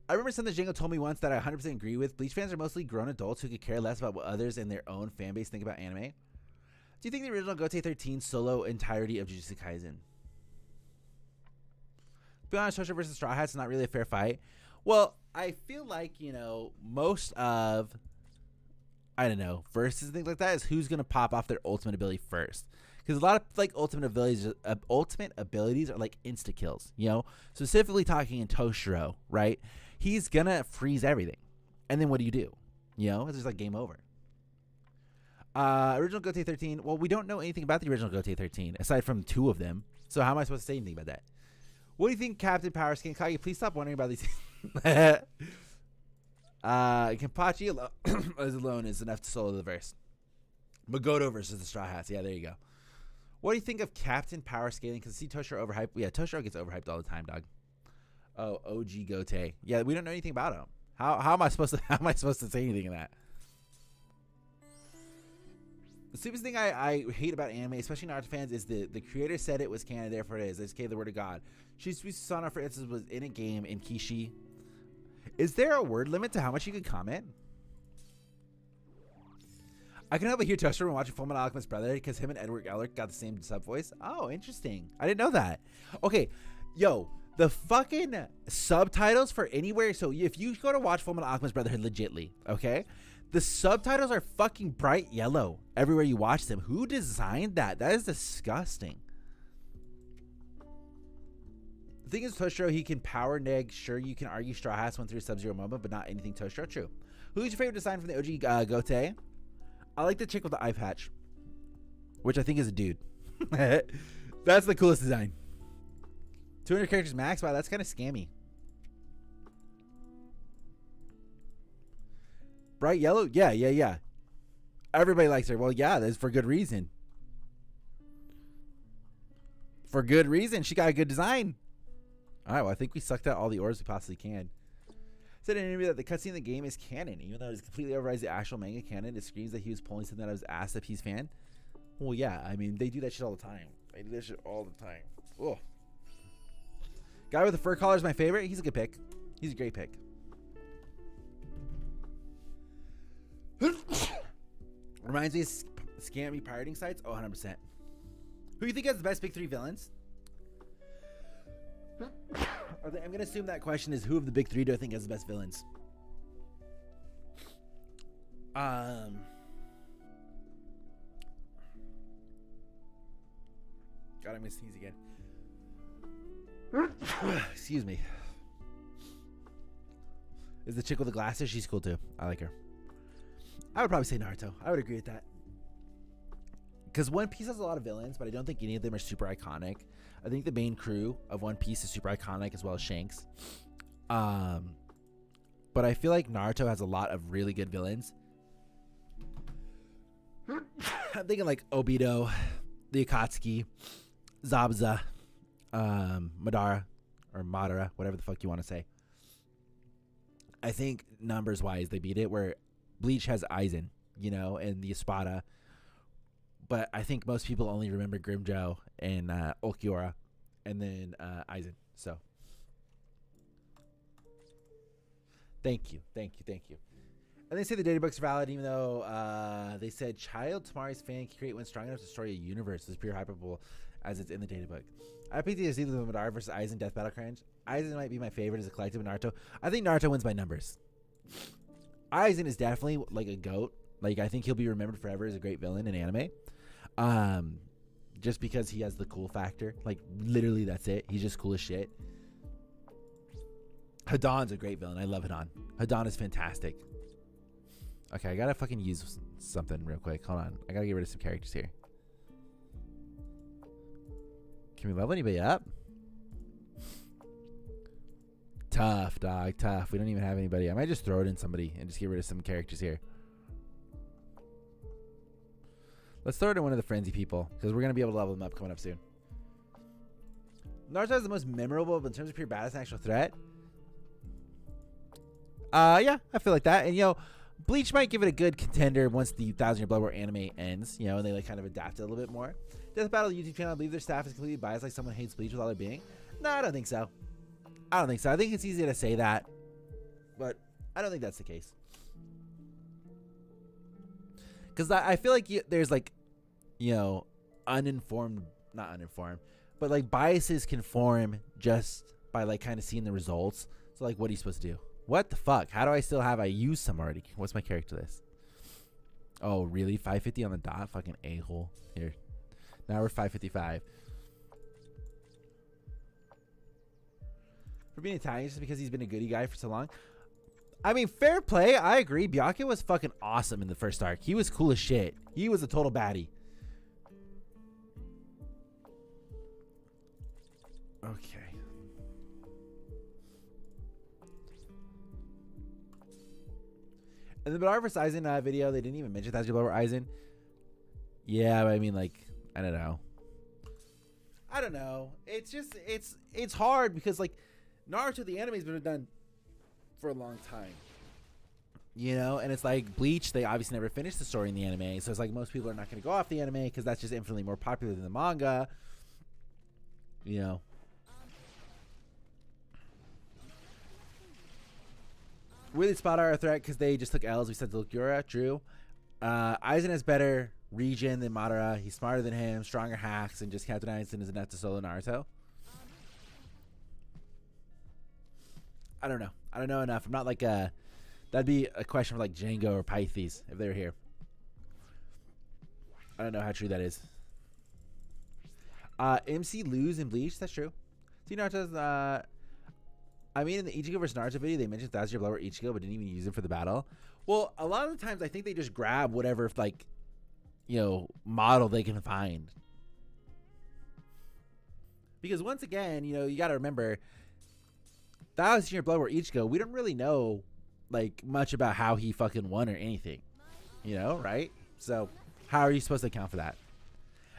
I remember something Django told me once that I 100% agree with. Bleach fans are mostly grown adults who could care less about what others and their own fan base think about anime. Do you think the original Gote 13 solo entirety of Jujutsu Kaisen? To be honest, Tosho versus Straw Hats is not really a fair fight. Well, I feel like, you know, most of, I don't know, versus and things like that is who's going to pop off their ultimate ability first. Because a lot of like ultimate abilities are like insta kills, you know. Specifically talking in Toshiro, right? He's gonna freeze everything, and then what do? You know, it's just like game over. Original Gote 13. Well, we don't know anything about the original Gote 13 aside from 2 of them. So how am I supposed to say anything about that? What do you think, Captain Power Skin? Kage, please stop wondering about these things. Kenpachi alone is enough to solo the verse. Magoto versus the Straw Hats. Yeah, there you go. What do you think of Captain Power Scaling? Because see Toshiro overhyped. Yeah, Toshiro gets overhyped all the time, dog. Oh, OG Gote. Yeah, we don't know anything about him. How am I supposed to say anything in that? The stupidest thing I hate about anime, especially Naruto fans, is the creator said it was canon, therefore it is. It's the word of God. Susanoo, for instance, was in a game in Kishi. Is there a word limit to how much you can comment? I can help but hear Toshiro when watching Fullmetal Alchemist Brotherhood because him and Edward Elric got the same sub voice. Oh, interesting. I didn't know that. Okay, yo, the fucking subtitles for anywhere. So if you go to watch Fullmetal Alchemist Brotherhood legitly, okay, the subtitles are fucking bright yellow everywhere you watch them. Who designed that? That is disgusting. The thing is, Toshiro, he can power neg. Sure, you can argue Straw Hats went through a Sub-Zero moment, but not anything Toshiro. True. Who's your favorite design from the OG Gote? I like the chick with the eye patch, which I think is a dude. That's the coolest design. 200 characters max? Wow, that's kind of scammy. Bright yellow? Yeah. Everybody likes her. Well, yeah, that's for good reason. For good reason. She got a good design. All right, well, I think we sucked out all the ores we possibly can. Said in an interview that the cutscene in the game is canon, even though it completely overrides the actual manga canon. It screams that he was pulling something out of his ass if he's fan. Well, yeah, I mean, they do that shit all the time. Ugh. Guy with the fur collar is my favorite. He's a good pick. He's a great pick. Reminds me of scammy pirating sites. Oh, 100%. Who do you think has the best big 3 villains? I'm going to assume that question is who of the big 3 do I think has the best villains? God, I'm going to sneeze again. Excuse me. Is the chick with the glasses? She's cool too. I like her. I would probably say Naruto. I would agree with that. Because One Piece has a lot of villains, but I don't think any of them are super iconic. I think the main crew of One Piece is super iconic, as well as Shanks. But I feel like Naruto has a lot of really good villains. I'm thinking like Obito, the Akatsuki, Zabuza, Madara, or Madara, whatever the fuck you want to say. I think numbers wise they beat it, where Bleach has Aizen, you know, and the Espada. But I think most people only remember Grimjoe and Ulquiorra, and then Aizen. So, thank you. And they say the data books are valid, even though they said Child Tamari's fan can create one strong enough to story a universe as pure hyperbole as it's in the data book. I picked the Madara versus Aizen Death Battle Cringe. Aizen might be my favorite as a collective in Naruto. I think Naruto wins by numbers. Aizen is definitely like a goat. Like, I think he'll be remembered forever as a great villain in anime. Just because he has the cool factor. Like, literally, that's it. He's just cool as shit. Hidan's a great villain. I love Hidan. Hidan is fantastic. Okay, I gotta fucking use something real quick. Hold on. I gotta get rid of some characters here. Can we level anybody up? Tough, dog. Tough. We don't even have anybody. I might just throw it in somebody and just get rid of some characters here. Let's throw it in one of the frenzy people, because we're going to be able to level them up coming up soon. Naruto is the most memorable, but in terms of pure badass and actual threat. Yeah, I feel like that. And, you know, Bleach might give it a good contender once the 1,000 Year Blood War anime ends, you know, and they like kind of adapt it a little bit more. Death Battle YouTube channel, I believe their staff is completely biased, like someone hates Bleach with all their being. No, I don't think so. I don't think so. I think it's easy to say that, but I don't think that's the case. Because I feel like there's like, you know, not uninformed, but like biases can form just by like kind of seeing the results. So like, what are you supposed to do? What the fuck? How do I still have? I used some already. What's my character list? Oh, really? 550 on the dot? Fucking a-hole. Here. Now we're 555. For being Italian just because he's been a goody guy for so long. I mean, fair play. I agree. Byakuya was fucking awesome in the first arc. He was cool as shit. He was a total baddie. Okay. In the Bedard vs. Aizen video, they didn't even mention Thatcher Blower Aizen. Yeah, but I mean, like, I don't know. I don't know. It's just, it's hard because, like, Naruto, the anime's been done for a long time. You know? And it's like, Bleach, they obviously never finished the story in the anime. So it's like, most people are not going to go off the anime because that's just infinitely more popular than the manga. You know? Really spot our threat because they just took L's. We said to Lucura. True. Aizen has better regen than Madara. He's smarter than him, stronger hacks, and just Captain Aizen is enough to solo Naruto. I don't know. I don't know enough. I'm not like a... That'd be a question for like Django or Pythes if they were here. I don't know how true that is. MC lose in Bleach. That's true. See Naruto's... I mean, in the Ichigo vs. Naruto video, they mentioned 1,000 Year Blood War Ichigo, but didn't even use him for the battle. Well, a lot of the times, I think they just grab whatever, like, you know, model they can find. Because once again, you know, you got to remember, 1,000 Year Blood War Ichigo, we don't really know, like, much about how he fucking won or anything. You know, right? So, how are you supposed to account for that?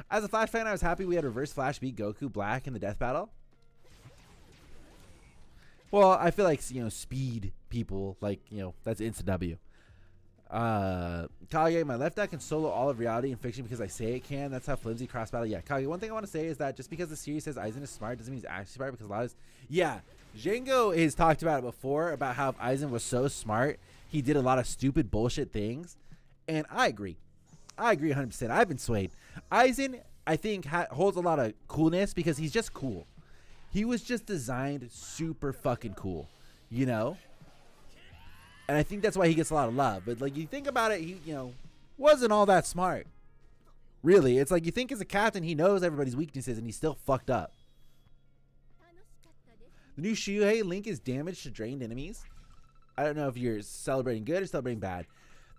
As a Flash fan, I was happy we had Reverse Flash beat Goku Black in the death battle. Well, I feel like, you know, speed people, like, you know, that's instant W. Kage, my left deck can solo all of reality and fiction because I say it can. That's how flimsy cross battle. Yeah, Kage, one thing I want to say is that just because the series says Aizen is smart doesn't mean he's actually smart because a lot of... Yeah, Django has talked about it before, about how if Aizen was so smart, he did a lot of stupid bullshit things. And I agree. I agree 100%. I've been swayed. Aizen, I think, holds a lot of coolness because he's just cool. He was just designed super fucking cool, you know? And I think that's why he gets a lot of love. But, like, you think about it, he, you know, wasn't all that smart. Really. It's like you think as a captain, he knows everybody's weaknesses, and he's still fucked up. The new Shuhei Link is damaged to drained enemies. I don't know if you're celebrating good or celebrating bad.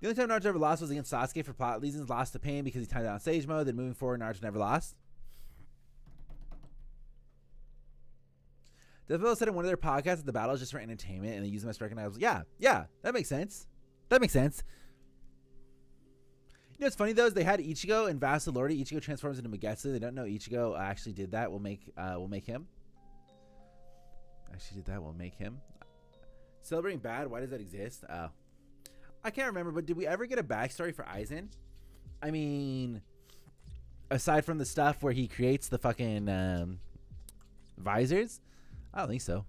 The only time Naruto ever lost was against Sasuke for plot reasons. Lost to pain because he timed out stage mode. Then moving forward, Naruto never lost. Devil said in one of their podcasts that the battle is just for entertainment and they use them as recognizable. Yeah, that makes sense. That makes sense. You know what's funny though is they had Ichigo and Vassal Lordy. Ichigo transforms into Mugetsu. They don't know Ichigo actually did that. We'll make him. Actually did that. We'll make him. Celebrating bad. Why does that exist? I can't remember, but did we ever get a backstory for Aizen? I mean, aside from the stuff where he creates the fucking visors. I don't think so.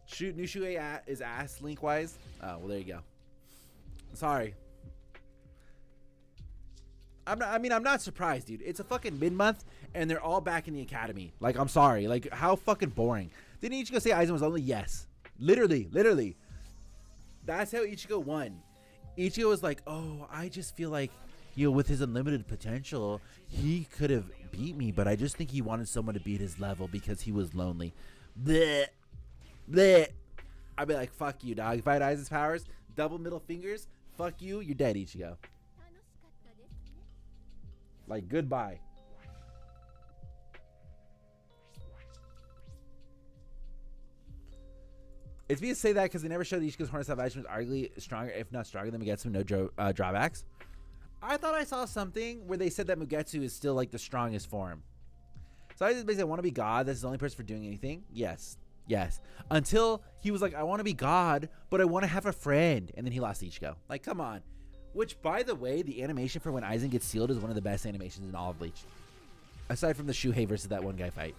Shoot, new Shuhei is ass link-wise. Oh, well, there you go. Sorry. I'm not surprised, dude. It's a fucking mid-month, and they're all back in the academy. Like, I'm sorry. Like, how fucking boring. Didn't Ichigo say Aizen was only? Yes. Literally. That's how Ichigo won. Ichigo was like, oh, I just feel like, you know, with his unlimited potential, he could have beat me, but I just think he wanted someone to beat his level because he was lonely. Blech. I'd be like, fuck you, dog. If I had Aizen's powers, double middle fingers, fuck you, you're dead, Ichigo. Like, goodbye. It's me to say that because they never showed that Ichigo's Hornet Salvation was arguably stronger, if not stronger than Mugetsu, no drawbacks. I thought I saw something where they said that Mugetsu is still like the strongest form. So I just basically want to be God. That's the only person for doing anything. Yes. Yes. Until he was like, I want to be God, but I want to have a friend. And then he lost Ichigo. Like, come on. Which, by the way, the animation for when Aizen gets sealed is one of the best animations in all of Bleach. Aside from the Shuhei versus that one guy fight.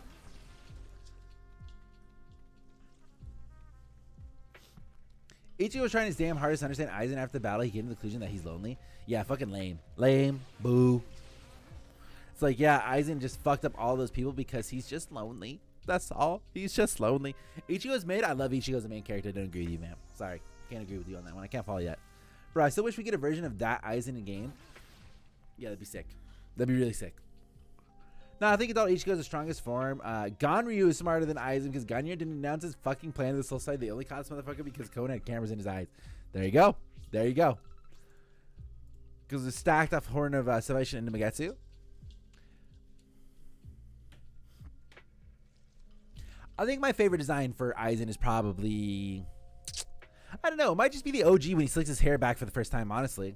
Ichigo was trying his damn hardest to understand Aizen after the battle. He came to the conclusion that he's lonely. Yeah, fucking lame. Lame. Boo. It's like, yeah, Aizen just fucked up all those people because he's just lonely. That's all. He's just lonely. Ichigo's mid. I love Ichigo as a main character. I don't agree with you, man. Sorry. Can't agree with you on that one. I can't follow yet. Bro, I still wish we get a version of that Aizen in game. Yeah, that'd be sick. That'd be really sick. No, I think adult Ichigo is the strongest form. Ganryu is smarter than Aizen because Ganryu didn't announce his fucking plan to the Soul Side. They only caught this motherfucker because Konan had cameras in his eyes. There you go. There you go. Because it's stacked off Horn of Salvation into Magetsu. I think my favorite design for Aizen is probably... I don't know. It might just be the OG when he slicks his hair back for the first time, honestly.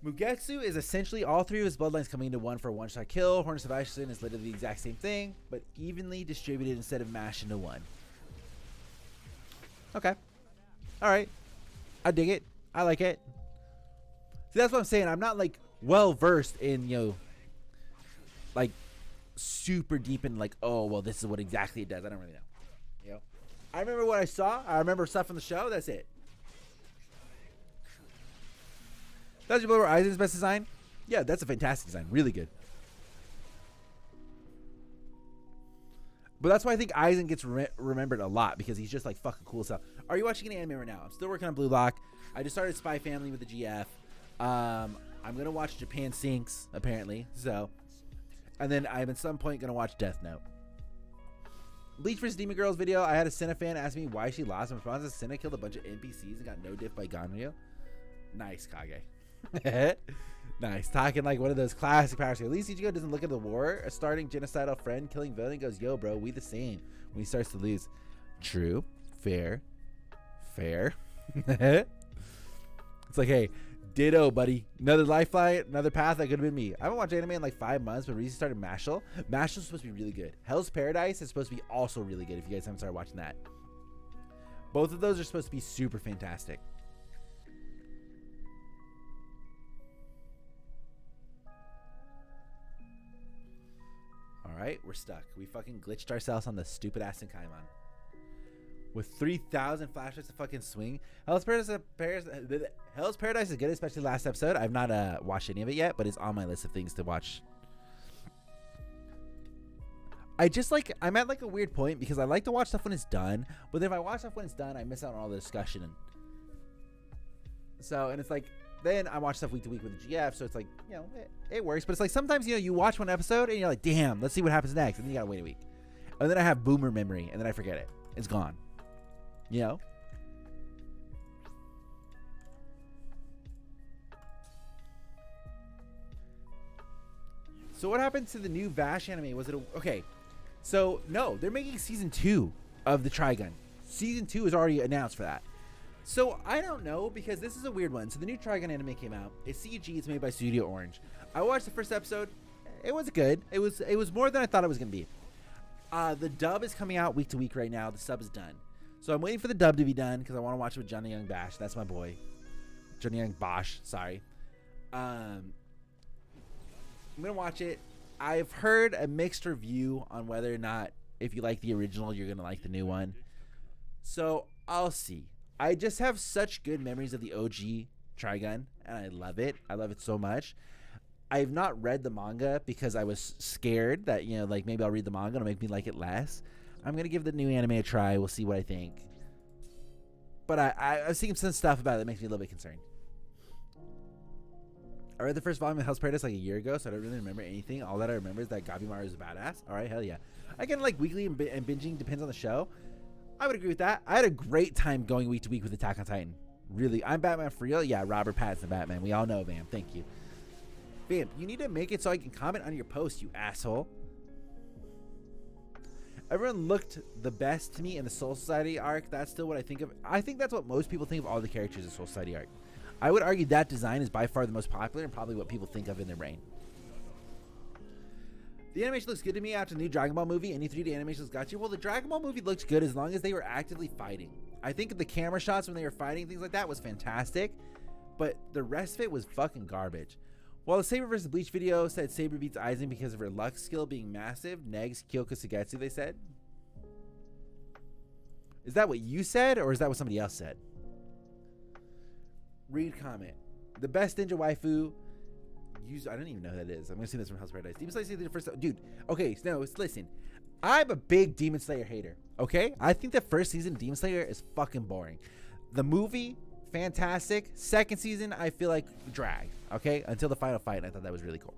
Mugetsu is essentially all three of his bloodlines coming into one for a one-shot kill. Horn of Salvation is literally the exact same thing, but evenly distributed instead of mashed into one. Okay. All right. I dig it. I like it. See, that's what I'm saying. I'm not, like, well-versed in, you know, like, super deep in, like, oh, well, this is what exactly it does. I don't really know. You know? I remember what I saw. I remember stuff from the show. That's it. That's your Aizen's best design? Yeah, that's a fantastic design. Really good. But that's why I think Aizen gets remembered a lot, because he's just like fucking cool stuff. Are you watching any anime right now? I'm still working on Blue Lock. I just started Spy Family with the GF. I'm going to watch Japan Sinks, apparently. So, and then I'm at some point going to watch Death Note. Bleach vs. Demon Girls video. I had a Senna fan ask me why she lost. In response to Senna killed a bunch of NPCs and got no diff by Ganryu. Nice, Kage. Nice. Talking like one of those classic powers. At least Ichigo doesn't look at the war. A starting genocidal friend killing villain goes, yo, bro, we the same. When he starts to lose. True. Fair. Fair. It's like, hey, ditto, buddy. Another lifeline, another path. That could have been me. I haven't watched anime in like 5 months, but recently started Mashal. Mashal's supposed to be really good. Hell's Paradise is supposed to be also really good if you guys haven't started watching that. Both of those are supposed to be super fantastic. Alright, we're stuck. We fucking glitched ourselves on the stupid ass Senkaimon. With 3,000 flashbacks to fucking swing. Hell's Paradise is good, especially last episode. I've not watched any of it yet, but it's on my list of things to watch. I'm at like a weird point because I like to watch stuff when it's done, but then if I watch stuff when it's done, I miss out on all the discussion. And it's like, then I watch stuff week to week with the GF, so it's like, you know, it works. But it's like sometimes, you know, you watch one episode and you're like, damn, let's see what happens next. And then you gotta wait a week. And then I have boomer memory and then I forget it. It's gone. You know? So what happened to the new Vash anime? Was it okay? So no, they're making season 2 of the Trigun. Season 2 is already announced for that. So I don't know, because this is a weird one. So the new Trigun anime came out. It's CG. It's made by Studio Orange. I watched the first episode. It was good. It was more than I thought it was gonna be. The dub is coming out week to week right now. The sub is done. So I'm waiting for the dub to be done because I want to watch it with Johnny Young Bash. That's my boy. Johnny Young Bosch. Sorry. I'm going to watch it. I've heard a mixed review on whether or not if you like the original, you're going to like the new one. So I'll see. I just have such good memories of the OG Trigun, and I love it. I love it so much. I've not read the manga because I was scared that, you know, like maybe I'll read the manga and it'll make me like it less. I'm going to give the new anime a try. We'll see what I think. But I was seeing some stuff about it that makes me a little bit concerned. I read the first volume of Hell's Paradise like a year ago, so I don't really remember anything. All that I remember is that Gabimaru is a badass. All right, hell yeah. I get like weekly and binging depends on the show. I would agree with that. I had a great time going week to week with Attack on Titan. Really. I'm Batman for real? Yeah, Robert Pattinson Batman. We all know, Vamp. Thank you. Vamp, you need to make it so I can comment on your post, you asshole. Everyone looked the best to me in the Soul Society arc. That's still what I think of. I think that's what most people think of all the characters in Soul Society arc. I would argue that design is by far the most popular and probably what people think of in their brain. The animation looks good to me after the new Dragon Ball movie. Any 3D animations got you? Well, the Dragon Ball movie looked good as long as they were actively fighting. I think the camera shots when they were fighting, things like that, was fantastic. But the rest of it was fucking garbage. While the Saber vs. Bleach video said Saber beats Aizen because of her luck skill being massive, negs Kyoko Sugetsu, they said. Is that what you said, or is that what somebody else said? Read comment. The best ninja waifu. I don't even know who that is. I'm gonna see this from House of Paradise. Demon Slayer the first, dude. Okay, no, listen. I'm a big Demon Slayer hater. Okay, I think the first season of Demon Slayer is fucking boring. The movie, fantastic. Second season, I feel like drag. Okay, until the final fight, and I thought that was really cool.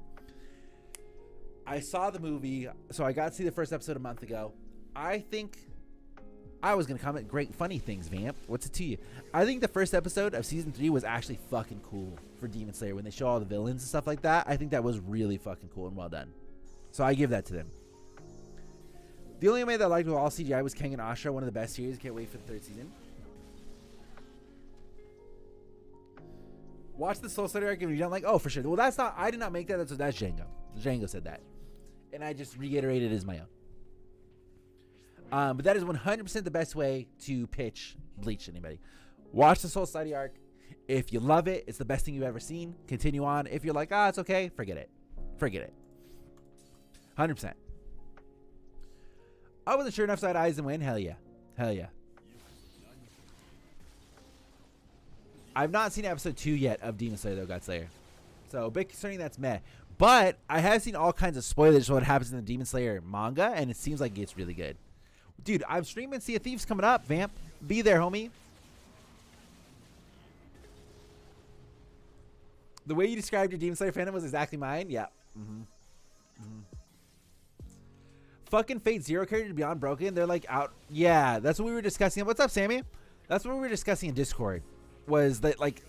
I saw the movie, so I got to see the first episode a month ago. I think I was gonna comment great funny things, Vamp. What's it to you? I think the first episode of season 3 was actually fucking cool for Demon Slayer when they show all the villains and stuff like that. I think that was really fucking cool and well done. So I give that to them. The only anime that I liked with all CGI was Kengan Ashura, one of the best series. Can't wait for the 3rd season. Watch the Soul Study arc if you don't like. Oh, for sure. Well, that's not. I did not make that. That's Django. Django said that, and I just reiterated it as my own. But that is 100% the best way to pitch Bleach to anybody. Watch the Soul Society arc. If you love it, it's the best thing you've ever seen. Continue on. If you're like, it's okay, forget it. Forget it. 100%. I wasn't sure enough side eyes and win. Hell yeah. Hell yeah. I've not seen episode 2 yet of Demon Slayer, though, God Slayer. So, a bit concerning that's meh. But I have seen all kinds of spoilers for what happens in the Demon Slayer manga, and it seems like it's really good. Dude, I'm streaming Sea of Thieves coming up, Vamp. Be there, homie. The way you described your Demon Slayer fandom was exactly mine. Yeah. Fucking Fate Zero character Beyond Broken. They're like out. Yeah, that's what we were discussing. What's up, Sammy? That's what we were discussing in Discord. Was that like,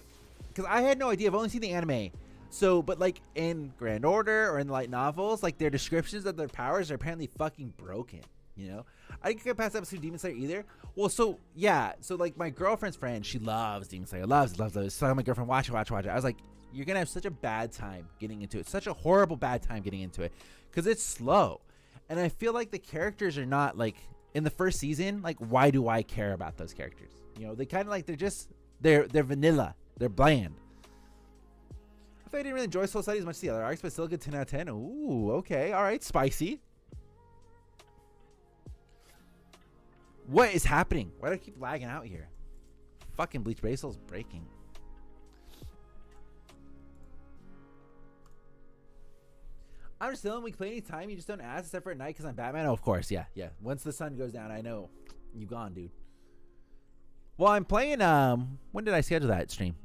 because I had no idea. I've only seen the anime. So, but like in Grand Order or in the light novels, like their descriptions of their powers are apparently fucking broken. You know, I didn't get past episode Demon Slayer either. Well, so yeah, so like my girlfriend's friend, she loves Demon Slayer, loves. So my girlfriend, watch it. I was like, you're gonna have such a bad time getting into it, such a horrible bad time getting into it, because it's slow, and I feel like the characters are not like in the first season. Like, why do I care about those characters? You know, they kind of like they're vanilla, they're bland. I thought I didn't really enjoy Soul Society as much as the other arcs, but still a good 10 out of 10. Ooh, okay, all right, spicy. What is happening? Why do I keep lagging out here? Fucking Bleach Brave Souls breaking. I'm just telling, we can play anytime. You just don't ask, except for at night because I'm Batman. Oh, of course, yeah. Once the sun goes down, I know you gone, dude. Well, I'm playing. When did I schedule that stream?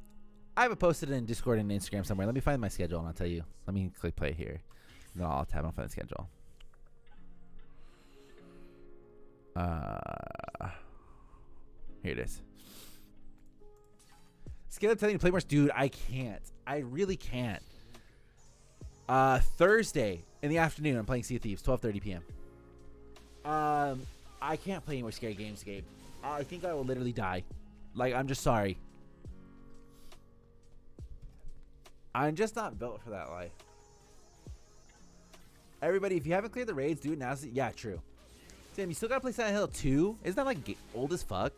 I have it posted in Discord and Instagram somewhere. Let me find my schedule and I'll tell you. Let me click play here. No, I'll tab on find the schedule. Here it is. Scale telling you to play more. Dude, I can't. I really can't. Thursday in the afternoon, I'm playing Sea of Thieves, 12:30 p.m. I can't play any more scary games, Gabe. I think I will literally die. Like, I'm just sorry. I'm just not built for that life. Everybody, if you haven't cleared the raids, do it now. Yeah, true. Sam, you still gotta play Silent Hill 2? Isn't that like old as fuck?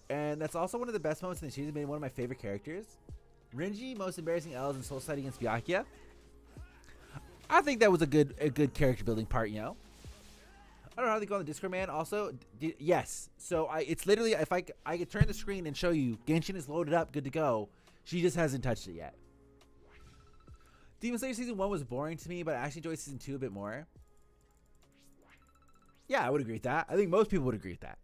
And that's also one of the best moments in the series. Made one of my favorite characters. Renji, most embarrassing L's in Soul Society against Byakuya. I think that was a good character building part, you know. I don't know how they go on the Discord, man. Also, yes. So it's literally, if I could turn the screen and show you, Genshin is loaded up, good to go. She just hasn't touched it yet. Demon Slayer Season 1 was boring to me, but I actually enjoyed Season 2 a bit more. Yeah, I would agree with that. I think most people would agree with that.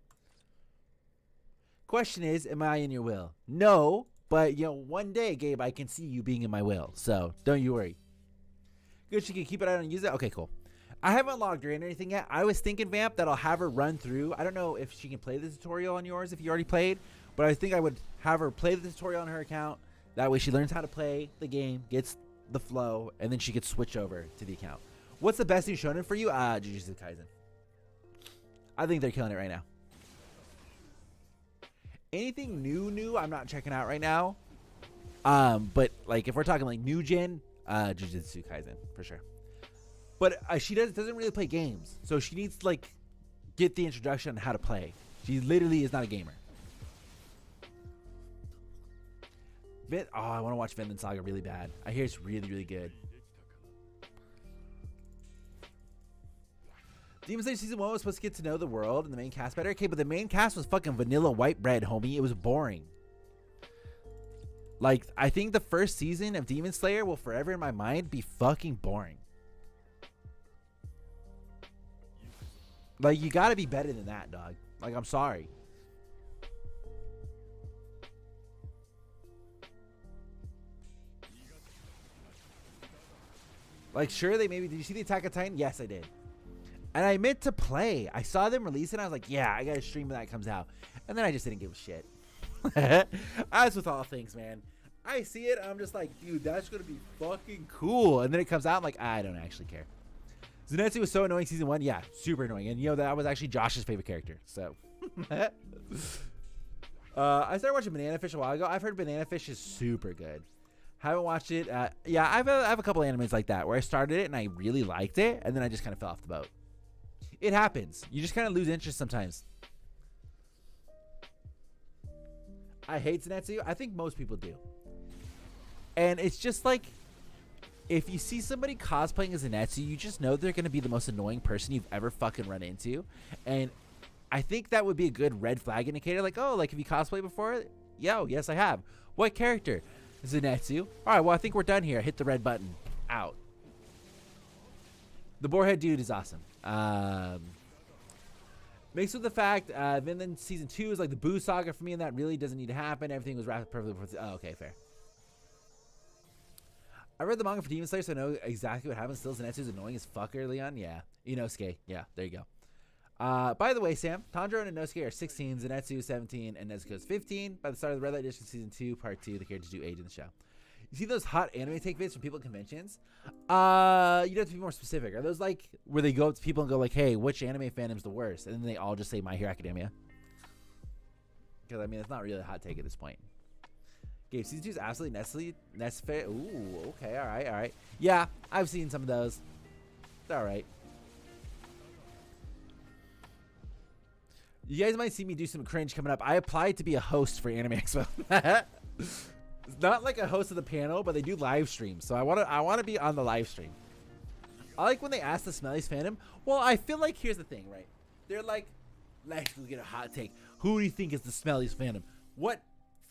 Question is, am I in your will? No, but, you know, one day, Gabe, I can see you being in my will. So, don't you worry. Good, she can keep it out and use it? Okay, cool. I haven't logged her in or anything yet. I was thinking, Vamp, that I'll have her run through. I don't know if she can play the tutorial on yours if you already played, but I think I would have her play the tutorial on her account. That way she learns how to play the game, gets the flow, and then she could switch over to the account. What's the best new shonen for you? Jujutsu Kaisen. I think they're killing it right now. Anything new I'm not checking out right now. But like if we're talking like new gen, Jujutsu Kaisen for sure. But she doesn't really play games, so she needs to like get the introduction on how to play. She literally is not a gamer. I want to watch Vinland Saga really bad. I hear it's really, really good. Demon Slayer Season 1 was supposed to get to know the world and the main cast better. Okay, but the main cast was fucking vanilla white bread, homie. It was boring. Like, I think the first season of Demon Slayer will forever in my mind be fucking boring. Like, you gotta be better than that, dog. Like, I'm sorry. Like, sure, did you see the Attack on Titan? Yes, I did. And I meant to play. I saw them release it, and I was like, yeah, I gotta stream when that comes out. And then I just didn't give a shit. As with all things, man. I see it, I'm just like, dude, that's gonna be fucking cool. And then it comes out, I'm like, I don't actually care. Zenitsu was so annoying season 1. Yeah, super annoying. And, you know, that was actually Josh's favorite character. So. I started watching Banana Fish a while ago. I've heard Banana Fish is super good. Haven't watched it. Yeah, I have a couple animes like that where I started it and I really liked it. And then I just kind of fell off the boat. It happens. You just kind of lose interest sometimes. I hate Zenitsu. I think most people do. And it's just like, if you see somebody cosplaying as Zenitsu, you just know they're going to be the most annoying person you've ever fucking run into. And I think that would be a good red flag indicator. Like, oh, like, have you cosplayed before? Yes, I have. What character? Zenitsu. All right, well, I think we're done here. Hit the red button. Out. The boarhead dude is awesome. Mixed with the fact, Vinland Season 2 is like the Boo Saga for me, and that really doesn't need to happen. Everything was wrapped perfectly before. Oh, okay, fair. I read the manga for Demon Slayer, so I know exactly what happens. Still, Zenitsu's annoying as fucker, Leon. Yeah. Inosuke. Yeah, there you go. By the way, Sam, Tanjiro and Inosuke are 16, Zenitsu 17, and Nezuko's 15. By the start of the Red Light Edition Season 2, Part 2, the characters do age in the show. You see those hot anime take vids from people at conventions? You'd have to be more specific. Are those like where they go up to people and go like, hey, which anime fandom's the worst? And then they all just say My Hero Academia? Because, I mean, it's not really a hot take at this point. Gabe, Season 2 is absolutely necessary. Ooh, okay, all right. Yeah, I've seen some of those. It's all right. You guys might see me do some cringe coming up. I applied to be a host for Anime Expo. It's not like a host of the panel, but they do live streams. So I want to be on the live stream. I like when they ask the Smellies fandom. Well, I feel like here's the thing, right? They're like, let's get a hot take. Who do you think is the Smellies fandom? What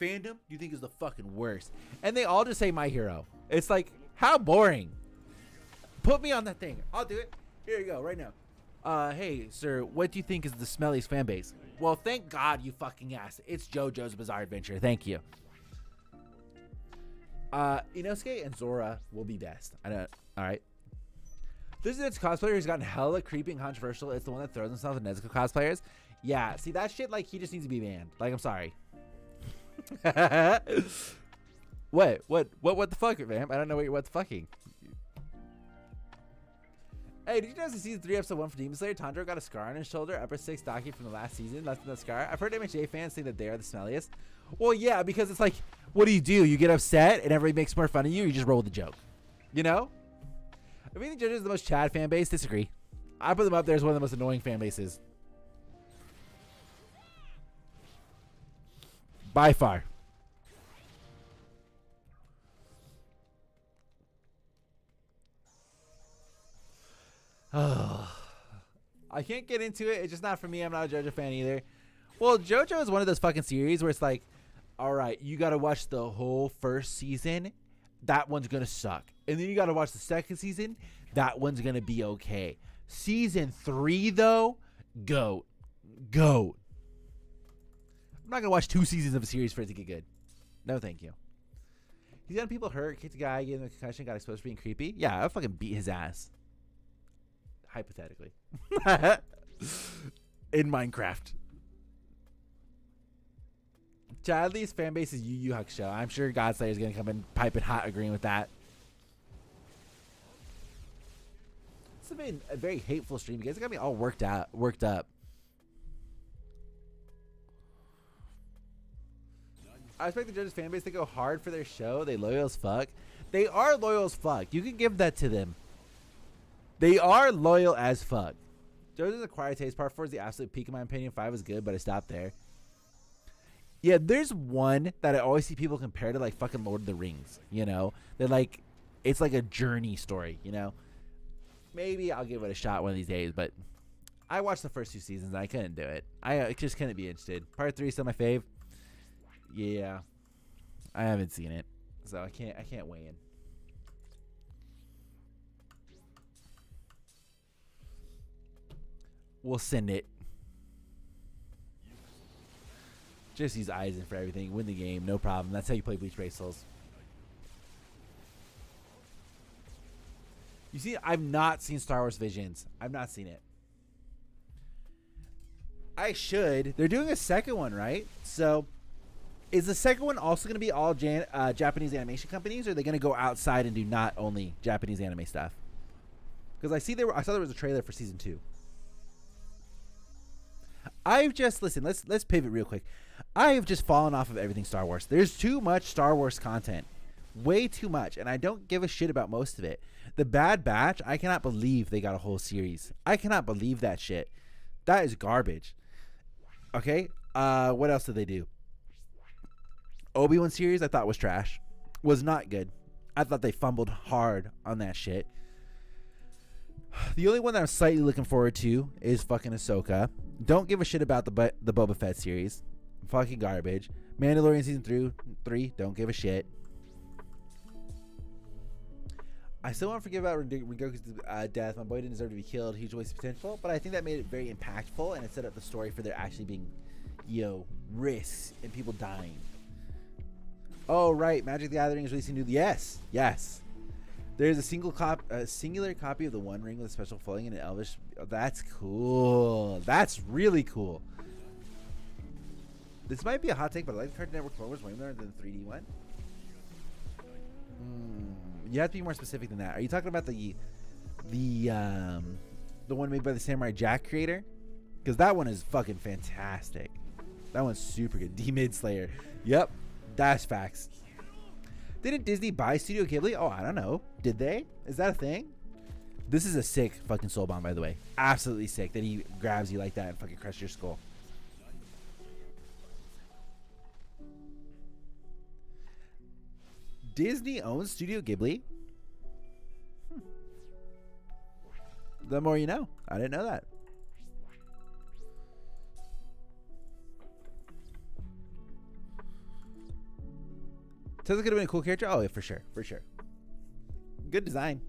fandom do you think is the fucking worst? And they all just say My Hero. It's like, how boring. Put me on that thing. I'll do it. Here you go, right now. Hey, sir, what do you think is the Smellies fan base? Well, thank God you fucking asked. It's JoJo's Bizarre Adventure. Thank you. Inosuke and Zora will be best. I don't. All right. This is its cosplayer who's gotten hella creepy and controversial. It's the one that throws himself at Nezuko cosplayers. Yeah. See that shit? Like, he just needs to be banned. Like, I'm sorry. What the fuck, man? I don't know what the fucking. Hey, did you notice in season 3, episode 1 for Demon Slayer, Tanjiro got a scar on his shoulder, upper 6 Daki from the last season, left in the scar? I've heard MHA fans say that they are the smelliest. Well, yeah, because it's like, what do? You get upset and everybody makes more fun of you, you just roll with the joke. You know? I mean, the JoJo's the most Chad fan base. Disagree. I put them up there as one of the most annoying fan bases. By far. Oh, I can't get into it. It's just not for me. I'm not a JoJo fan either. Well, JoJo is one of those fucking series where it's like, all right, you got to watch the whole first season. That one's going to suck. And then you got to watch the second season. That one's going to be okay. Season 3, though, GOAT. I'm not going to watch 2 seasons of a series for it to get good. No, thank you. He's gotten people hurt, kicked a guy, gave him a concussion, got exposed for being creepy. Yeah, I'll fucking beat his ass. Hypothetically. In Minecraft. Chadley's fan base is Yu Yu Hakusho. I'm sure Godslayer is going to come in piping hot agreeing with that. This has been a very hateful stream. You guys got me all worked up. I expect the judges' fan base to go hard for their show. They loyal as fuck. They are loyal as fuck. You can give that to them. They are loyal as fuck. JoJo's Acquired Taste Part 4 is the absolute peak in my opinion. 5 was good, but I stopped there. Yeah, there's one that I always see people compare to like fucking Lord of the Rings. You know, they're like, it's like a journey story. You know, maybe I'll give it a shot one of these days. But I watched the first 2 seasons and I couldn't do it. I just couldn't be interested. Part 3 is still my fave. Yeah, I haven't seen it, so I can't weigh in. We'll send it. Just use Aizen for everything. Win the game, no problem. That's how you play Bleach Brave Souls. You see, I've not seen Star Wars Visions. I've not seen it. I should. They're doing a second one, right? So, is the second one also going to be all Japanese animation companies, or are they going to go outside and do not only Japanese anime stuff? Because I saw there was a trailer for season 2. I've just let's pivot real quick. I have just fallen off of everything Star Wars. There's too much Star Wars content. Way too much, and I don't give a shit about most of it. The Bad Batch, I cannot believe they got a whole series. I cannot believe that shit. That is garbage. Okay? What else did they do? Obi-Wan series I thought was trash. Was not good. I thought they fumbled hard on that shit. The only one that I'm slightly looking forward to is fucking Ahsoka. Don't give a shit about the Boba Fett series. Fucking garbage. Mandalorian season 3, don't give a shit. I still won't forget about Rengoku's death. My boy didn't deserve to be killed. Huge waste of potential. But I think that made it very impactful, and it set up the story for there actually being, risks and people dying. Oh, right. Magic the Gathering is releasing new. Yes. There's a singular copy of the One Ring with a special foiling and an Elvish. Oh, that's cool. That's really cool. This might be a hot take, but I like the Cartoon Network Clone Wars way more than the 3D one. You have to be more specific than that. Are you talking about the one made by the Samurai Jack creator? Because that one is fucking fantastic. That one's super good. D-Mid Slayer. Yep, that's facts. Didn't Disney buy Studio Ghibli? Oh, I don't know. Did they? Is that a thing? This is a sick fucking soul bomb, by the way. Absolutely sick that he grabs you like that and fucking crushes your skull. Disney owns Studio Ghibli? The more you know. I didn't know that. Tesla could have been a cool character. Oh, yeah, for sure. Good design.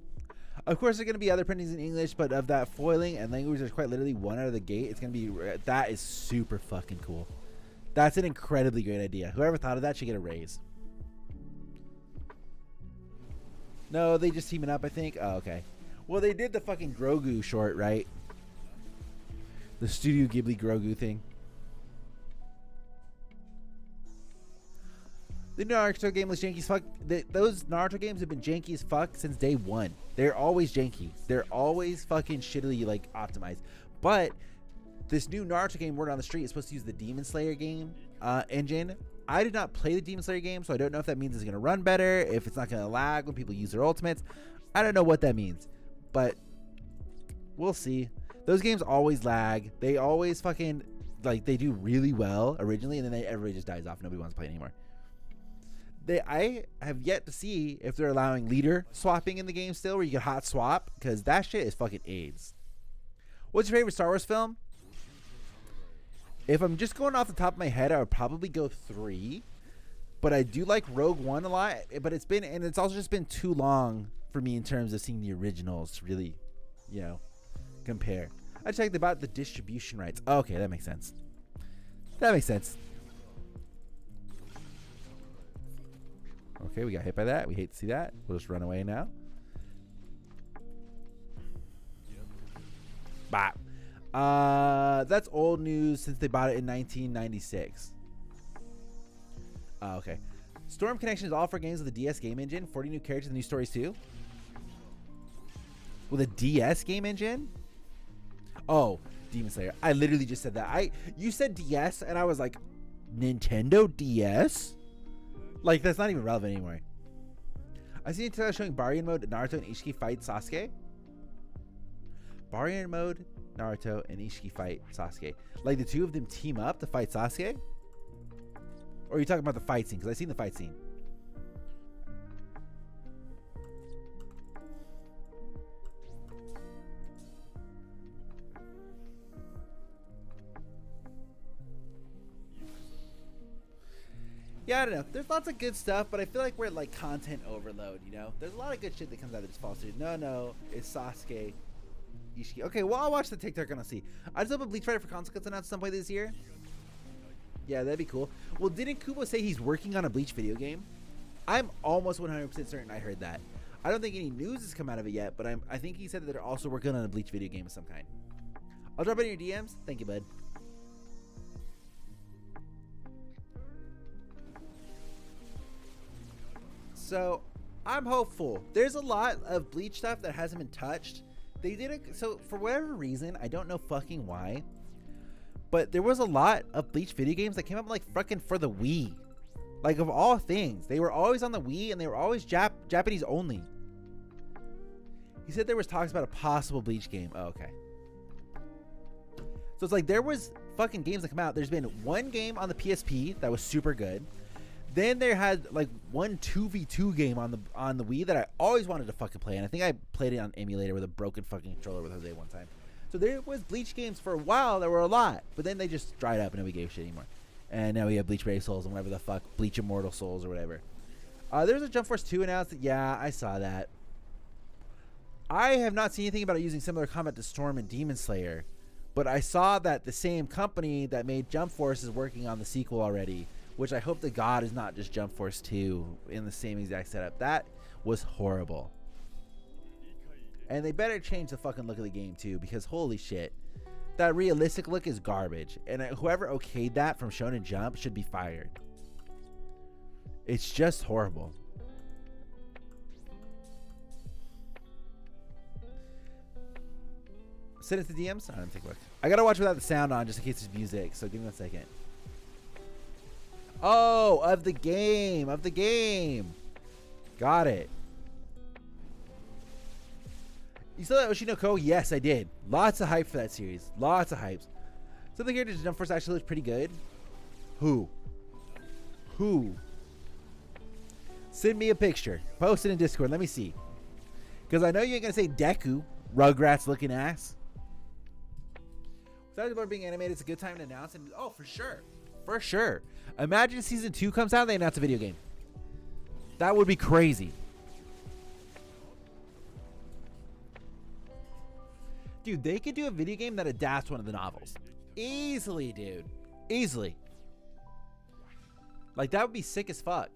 Of course, there are going to be other printings in English, but of that foiling and language, there's quite literally one out of the gate. It's going to be... That is super fucking cool. That's an incredibly great idea. Whoever thought of that should get a raise. No, they just teaming up, I think. Oh, okay. Well, they did the fucking Grogu short, right? The Studio Ghibli Grogu thing. The Naruto game was janky as fuck. Those Naruto games have been janky as fuck since day one. They're always janky. They're always fucking shittily like optimized. But this new Naruto game, Word on the Street, is supposed to use the Demon Slayer game engine. I did not play the Demon Slayer game, so I don't know if that means it's going to run better, if it's not going to lag when people use their ultimates. I don't know what that means, but we'll see. Those games always lag. They always fucking, like, they do really well originally, and then everybody just dies off. Nobody wants to play anymore. I have yet to see if they're allowing leader swapping in the game still, where you can hot swap, because that shit is fucking AIDS. What's your favorite Star Wars film? If I'm just going off the top of my head, I would probably go 3. But I do like Rogue One a lot. But it's also just been too long for me in terms of seeing the originals to really, compare. I checked about the distribution rights. Oh, okay, that makes sense. Okay, we got hit by that. We hate to see that. We'll just run away now. Bop. That's old news since they bought it in 1996. Okay. Storm Connection is all for games with the DS game engine. 40 new characters and new stories too. With a DS game engine? Oh, Demon Slayer. I literally just said that. You said DS and I was like, Nintendo DS? Like, that's not even relevant anymore. I seen a trailer showing Baryon mode, Naruto and Ishiki fight Sasuke. Baryon mode, Naruto and Ishiki fight Sasuke. Like the two of them team up to fight Sasuke? Or are you talking about the fight scene? Because I've seen the fight scene. Yeah, I don't know. There's lots of good stuff, but I feel like we're at like content overload, you know? There's a lot of good shit that comes out of this fall series. No, it's Sasuke. Ishiki. Okay, well, I'll watch the TikTok and I'll see. I just hope a Bleach Fighter for console gets announced some point this year. Yeah, that'd be cool. Well, didn't Kubo say he's working on a Bleach video game? I'm almost 100% certain I heard that. I don't think any news has come out of it yet, but I think he said that they're also working on a Bleach video game of some kind. I'll drop it in your DMs. Thank you, bud. So I'm hopeful. There's a lot of Bleach stuff that hasn't been touched. They did it, so for whatever reason, I don't know fucking why, but there was a lot of Bleach video games that came up like fucking for the Wii. Like of all things, they were always on the Wii and they were always Japanese only. He said there was talks about a possible Bleach game. Oh, okay. So it's like there was fucking games that come out. There's been one game on the PSP that was super good. Then there had like one 2v2 game on the Wii that I always wanted to fucking play, and I think I played it on emulator with a broken fucking controller with Jose one time. So there was Bleach games for a while. There were a lot, but then they just dried up and nobody gave a shit anymore. And now we have Bleach Brave Souls and whatever the fuck, Bleach Immortal Souls or whatever. There's a Jump Force 2 announced. Yeah, I saw that. I have not seen anything about it using similar combat to Storm and Demon Slayer, but I saw that the same company that made Jump Force is working on the sequel already. Which I hope to God is not just Jump Force 2 in the same exact setup. That was horrible. And they better change the fucking look of the game too, because holy shit. That realistic look is garbage. And whoever okayed that from Shonen Jump should be fired. It's just horrible. Send it to DMs? I'm gonna take a look. I gotta watch without the sound on just in case there's music, so give me 1 second. Oh, of the game. Got it. You saw that Oshinoko? Yes, I did. Lots of hype for that series. Lots of hypes. Something here to Jump Force actually looks pretty good. Who? Send me a picture. Post it in Discord. Let me see. Because I know you ain't going to say Deku. Rugrats looking ass. Besides about being animated, it's a good time to announce. And oh, for sure. For sure. Imagine season 2 comes out and they announce a video game. That would be crazy. Dude, they could do a video game that adapts one of the novels. Easily, dude. Easily. Like, that would be sick as fuck.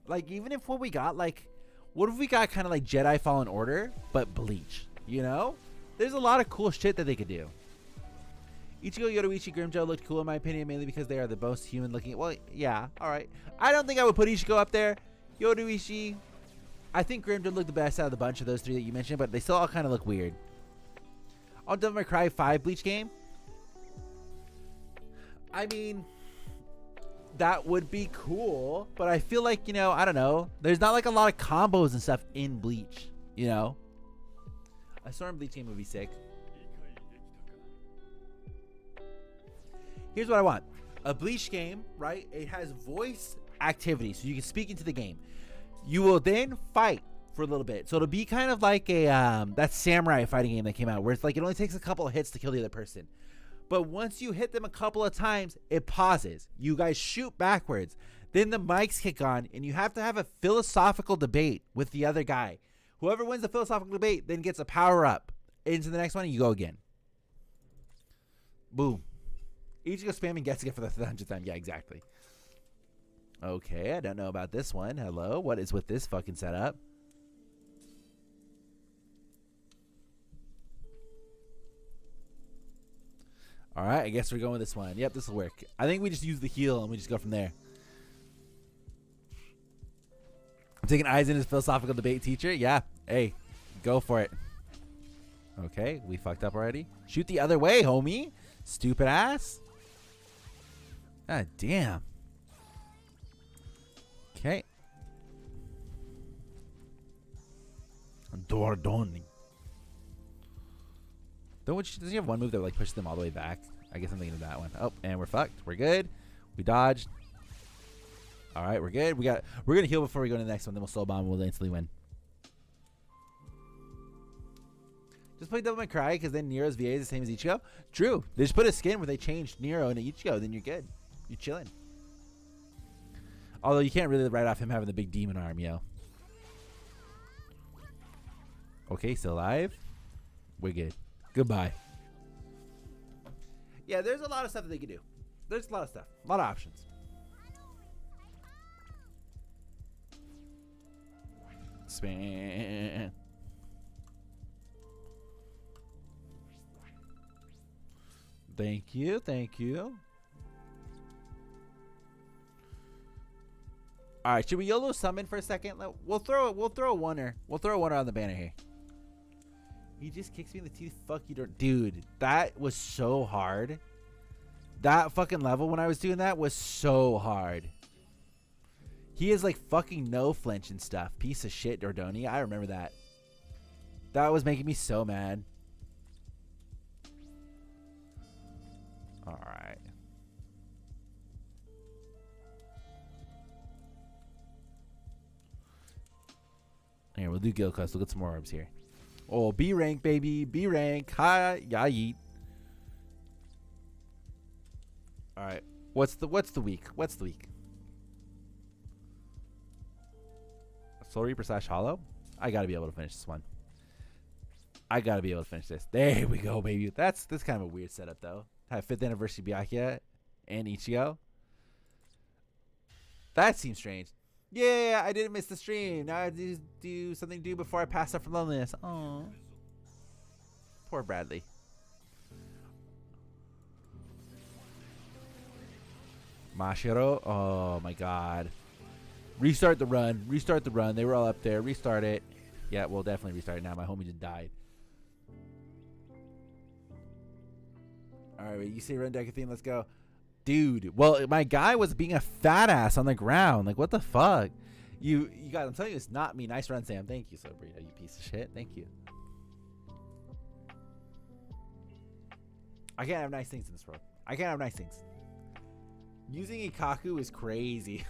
Like, even if what we got, like... What if we got kind of like Jedi Fallen Order, but Bleach? You know? There's a lot of cool shit that they could do. Ichigo, Yoruichi, Grimjo looked cool in my opinion, mainly because they are the most human looking. Well, yeah, alright. I don't think I would put Ichigo up there. Yoruichi, I think Grimjo looked the best out of the bunch of those three that you mentioned, but they still all kind of look weird. On Devil May Cry 5 Bleach game. I mean... That would be cool, but I feel like, you know, I don't know. There's not like a lot of combos and stuff in Bleach, you know? A Storm Bleach game would be sick. Here's what I want. A Bleach game, right? It has voice activity, so you can speak into the game. You will then fight for a little bit. So it'll be kind of like a that samurai fighting game that came out, where it's like it only takes a couple of hits to kill the other person. But once you hit them a couple of times, it pauses. You guys shoot backwards. Then the mics kick on, and you have to have a philosophical debate with the other guy. Whoever wins the philosophical debate then gets a power-up. Into the next one, and you go again. Boom. Ichigo spamming Getsuga for the 100th time. Yeah, exactly. Okay, I don't know about this one. Hello? What is with this fucking setup? All right, I guess we're going with this one. Yep, this will work. I think we just use the heal and we just go from there. I'm taking Aizen as philosophical debate teacher. Yeah, hey, go for it. Okay, we fucked up already. Shoot the other way, homie. Stupid ass. God damn. Okay. Dordoni. Doesn't he have one move that like pushes them all the way back? I guess I'm thinking of that one. Oh, and we're fucked. We're good. We dodged. All right, we're good. We're gonna heal before we go to the next one. Then we'll slow bomb and we'll instantly win. Just play Devil May Cry because then Nero's VA is the same as Ichigo. True. They just put a skin where they changed Nero into Ichigo. Then you're good. You're chilling. Although you can't really write off him having the big demon arm, yo. Okay, still alive. We're good. Goodbye. Yeah, there's a lot of stuff that they can do. There's a lot of stuff. A lot of options. Spam. Thank you. Thank you. All right, should we YOLO summon for a second? We'll throw a oneer. We'll throw a oneer on the banner here. He just kicks me in the teeth. Fuck you, don't. Dude, that was so hard. That fucking level when I was doing that was so hard. He is like fucking no flinch and stuff. Piece of shit, Dordoni. I remember that. That was making me so mad. All right. Here, we'll do guild quest. We'll get some more orbs here. Oh, B rank, baby. B rank. Hi, ya yeet. All right. What's the week? What's the week? Soul Reaper / Hollow. I gotta be able to finish this one. I gotta be able to finish this. There we go, baby. That's kind of a weird setup though. Have 5th anniversary Byakuya and Ichigo. That seems strange. Yeah, I didn't miss the stream. Now I have to do something to do before I pass out from loneliness. Oh, poor Bradley. Mashiro. Oh my God. Restart the run. Restart the run. They were all up there. Restart it. Yeah, we'll definitely restart it now. My homie just died. All right, you say run Decathlon. Let's go. Dude, well, my guy was being a fat ass on the ground. Like, what the fuck? You guys, I'm telling you, it's not me. Nice run, Sam. Thank you, Sobrito, you piece of shit. Thank you. I can't have nice things in this world. I can't have nice things. Using Ikaku is crazy.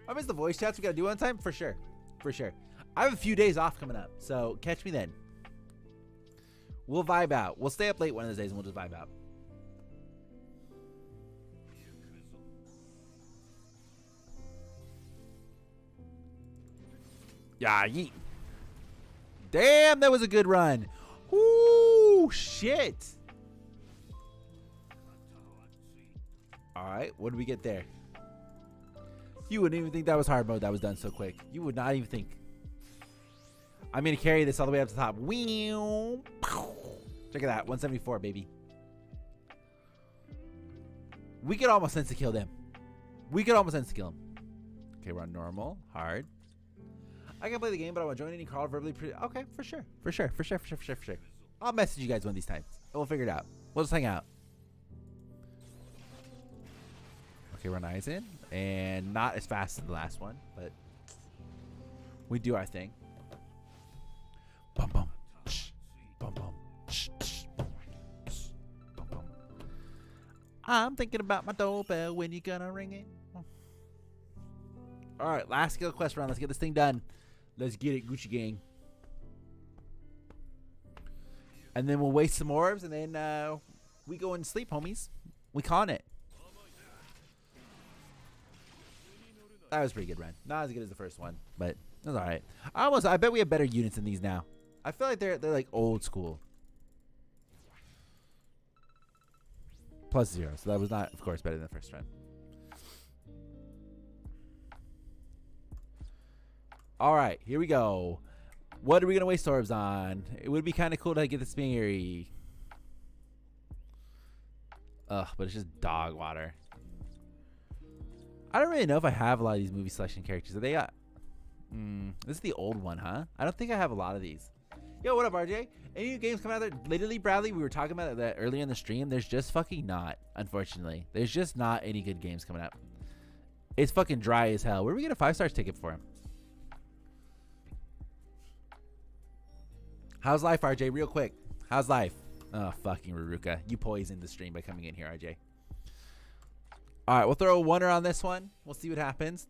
I miss the voice chats we gotta do one time for sure. For sure. I have a few days off coming up, so catch me then. We'll vibe out. We'll stay up late one of those days and we'll just vibe out. Yeah, yeet. Damn, that was a good run. Ooh, shit. All right, what did we get there? You wouldn't even think that was hard mode that was done so quick. You would not even think. I'm going to carry this all the way up to the top. Check it out. 174, baby. We could almost insta-kill them. We could almost insta-kill them. Okay, we're on normal. Hard. I can play the game, but I want to join any call verbally. Okay, for sure. For sure. I'll message you guys one of these times. And we'll figure it out. We'll just hang out. Okay, we're nice in. And not as fast as the last one, but we do our thing. Bum bum. Bum bum. Bum bum. I'm thinking about my doorbell. When you gonna ring it? All right, last skill quest round. Let's get this thing done. Let's get it, Gucci gang. And then we'll waste some orbs, and then we go and sleep, homies. We con it. That was a pretty good run. Not as good as the first one, but it was all right. I bet we have better units than these now. I feel like they're like old school. +0, so that was not, of course, better than the first run. All right, here we go. What are we gonna waste orbs on? It would be kind of cool to get the Spinnery. Ugh, but it's just dog water. I don't really know if I have a lot of these movie selection characters. Are they? This is the old one, huh? I don't think I have a lot of these. Yo, what up, RJ? Any new games coming out there? Literally, Bradley, we were talking about that earlier in the stream. There's just fucking not, unfortunately. There's just not any good games coming out. It's fucking dry as hell. Where do we get a 5-star ticket for him? How's life, RJ? Real quick. How's life? Oh, fucking Ruruka. You poisoned the stream by coming in here, RJ. All right, we'll throw a oneer on this one. We'll see what happens.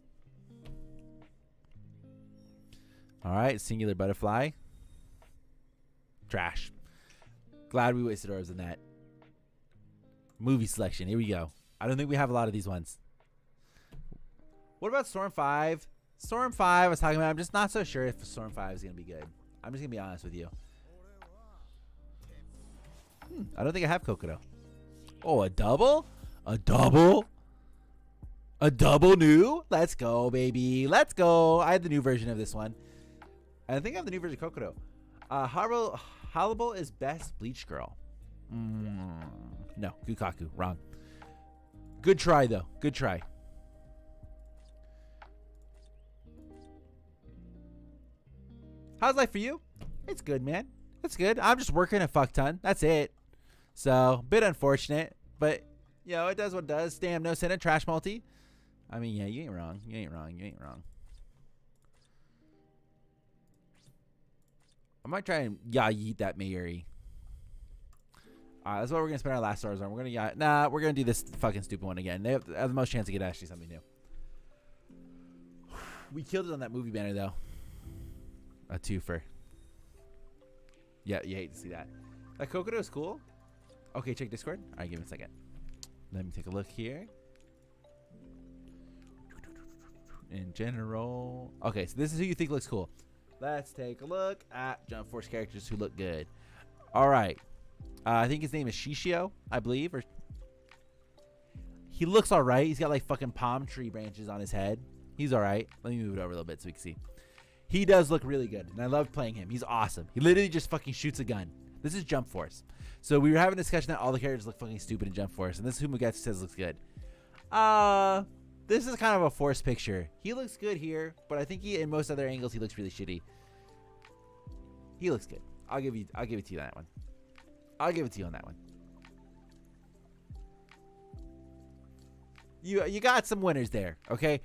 All right, singular butterfly. Trash. Glad we wasted ours in that. Movie selection. Here we go. I don't think we have a lot of these ones. What about Storm 5? Storm 5 I was talking about. I'm just not so sure if Storm 5 is going to be good. I'm just going to be honest with you. I don't think I have Kokodo. Oh, a double? A double? A double new? Let's go, baby. Let's go. I had the new version of this one. I think I have the new version of Kokodo. Halibal is best Bleach girl. No, Gukaku. Wrong. Good try, though. Good try. How's life for you? It's good, man. It's good. I'm just working a fuck ton. That's it. So, bit unfortunate. But, you know, it does what it does. Damn, no Senate trash multi. I mean, yeah, you ain't wrong. You ain't wrong. You ain't wrong. I might try and yeet that Mayuri. Alright, that's what we're going to spend our last stars on. We're going to nah, we're going to do this fucking stupid one again. They have the most chance to get actually something new. We killed it on that movie banner, though. A twofer. Yeah, you hate to see that. That Kokodo is cool. Okay, check Discord. Alright, give me a second. Let me take a look here. In general. Okay, so this is who you think looks cool. Let's take a look at Jump Force characters who look good. Alright. I think his name is Shishio, I believe. Or he looks alright. He's got like fucking palm tree branches on his head. He's alright. Let me move it over a little bit so we can see. He does look really good, and I love playing him. He's awesome. He literally just fucking shoots a gun. This is Jump Force. So we were having a discussion that all the characters look fucking stupid in Jump Force, and this is who Mugetsu says looks good. This is kind of a forced picture. He looks good here, but I think in most other angles he looks really shitty. He looks good. I'll give it to you on that one. I'll give it to you on that one. You got some winners there, okay?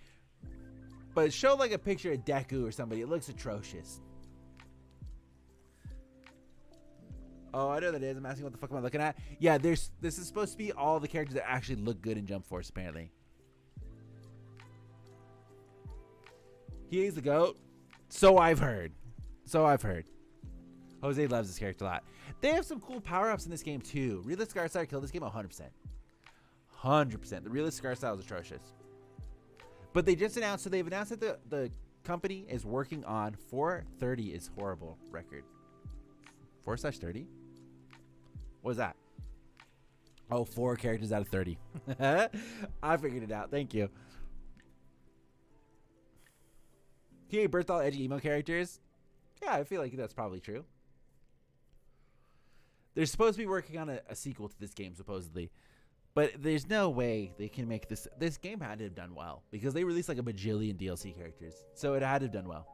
But show like a picture of Deku or somebody. It looks atrocious. Oh, I know that is. I'm asking what the fuck am I looking at? Yeah, this is supposed to be all the characters that actually look good in Jump Force, apparently. He is the GOAT. So I've heard. Jose loves this character a lot. They have some cool power-ups in this game, too. Realistic art style killed this game 100%. 100%. The realistic art style is atrocious. But they just announced, so they've announced that the company is working on 430 is horrible record. 4/30? What was that? Oh, 4 characters out of 30. I figured it out. Thank you. He birthed all edgy emo characters. Yeah, I feel like that's probably true. They're supposed to be working on a sequel to this game, supposedly. But there's no way they can make this. This game had to have done well because they released like a bajillion DLC characters. So it had to have done well.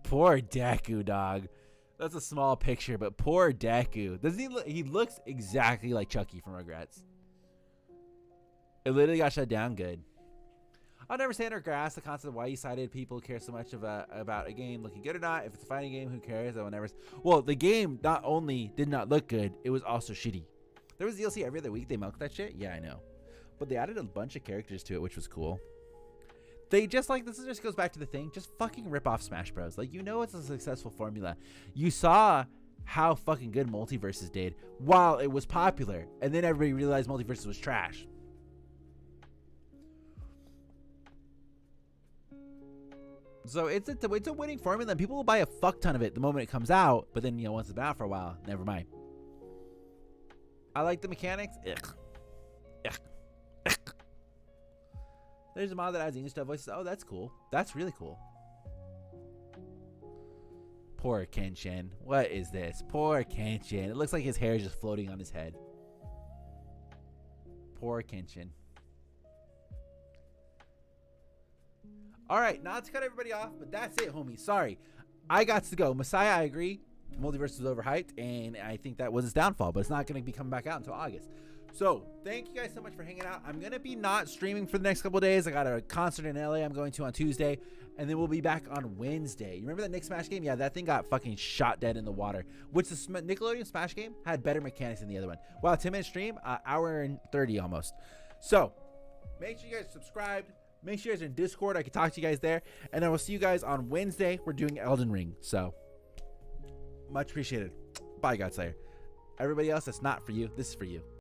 Poor Deku, dog. That's a small picture, but poor Deku. Doesn't he look? He looks exactly like Chucky from Rugrats. It literally got shut down good. I'll never stand or grasp the concept of why you cited people care so much about a game looking good or not. If it's a fighting game, who cares? I will never. Well, the game not only did not look good, it was also shitty. There was DLC every other week. They milked that shit. Yeah, I know. But they added a bunch of characters to it, which was cool. They just like, this just goes back to the thing. Just fucking rip off Smash Bros. Like, you know it's a successful formula. You saw how fucking good Multiverses did while it was popular. And then everybody realized Multiverses was trash. So it's a winning formula, and people will buy a fuck ton of it the moment it comes out. But then, you know, once it's been out for a while, never mind. I like the mechanics. Ugh. Ugh. Ugh. There's a mod that adds English dub voices. Oh, that's cool. That's really cool. Poor Kenshin. What is this? Poor Kenshin. It looks like his hair is just floating on his head. Poor Kenshin. All right, not to cut everybody off, but that's it, homie. Sorry, I got to go. Messiah, I agree. Multiverse was overhyped, and I think that was its downfall, but it's not going to be coming back out until August. So thank you guys so much for hanging out. I'm going to be not streaming for the next couple of days. I got a concert in LA I'm going to on Tuesday, and then we'll be back on Wednesday. You remember that Nick Smash game? Yeah, that thing got fucking shot dead in the water, which the Nickelodeon Smash game had better mechanics than the other one. Wow, 10-minute stream, hour and 30 almost. So make sure you guys subscribe. Make sure you guys are in Discord. I can talk to you guys there. And I will see you guys on Wednesday. We're doing Elden Ring. So much appreciated. Bye, Godslayer. Everybody else, that's not for you. This is for you.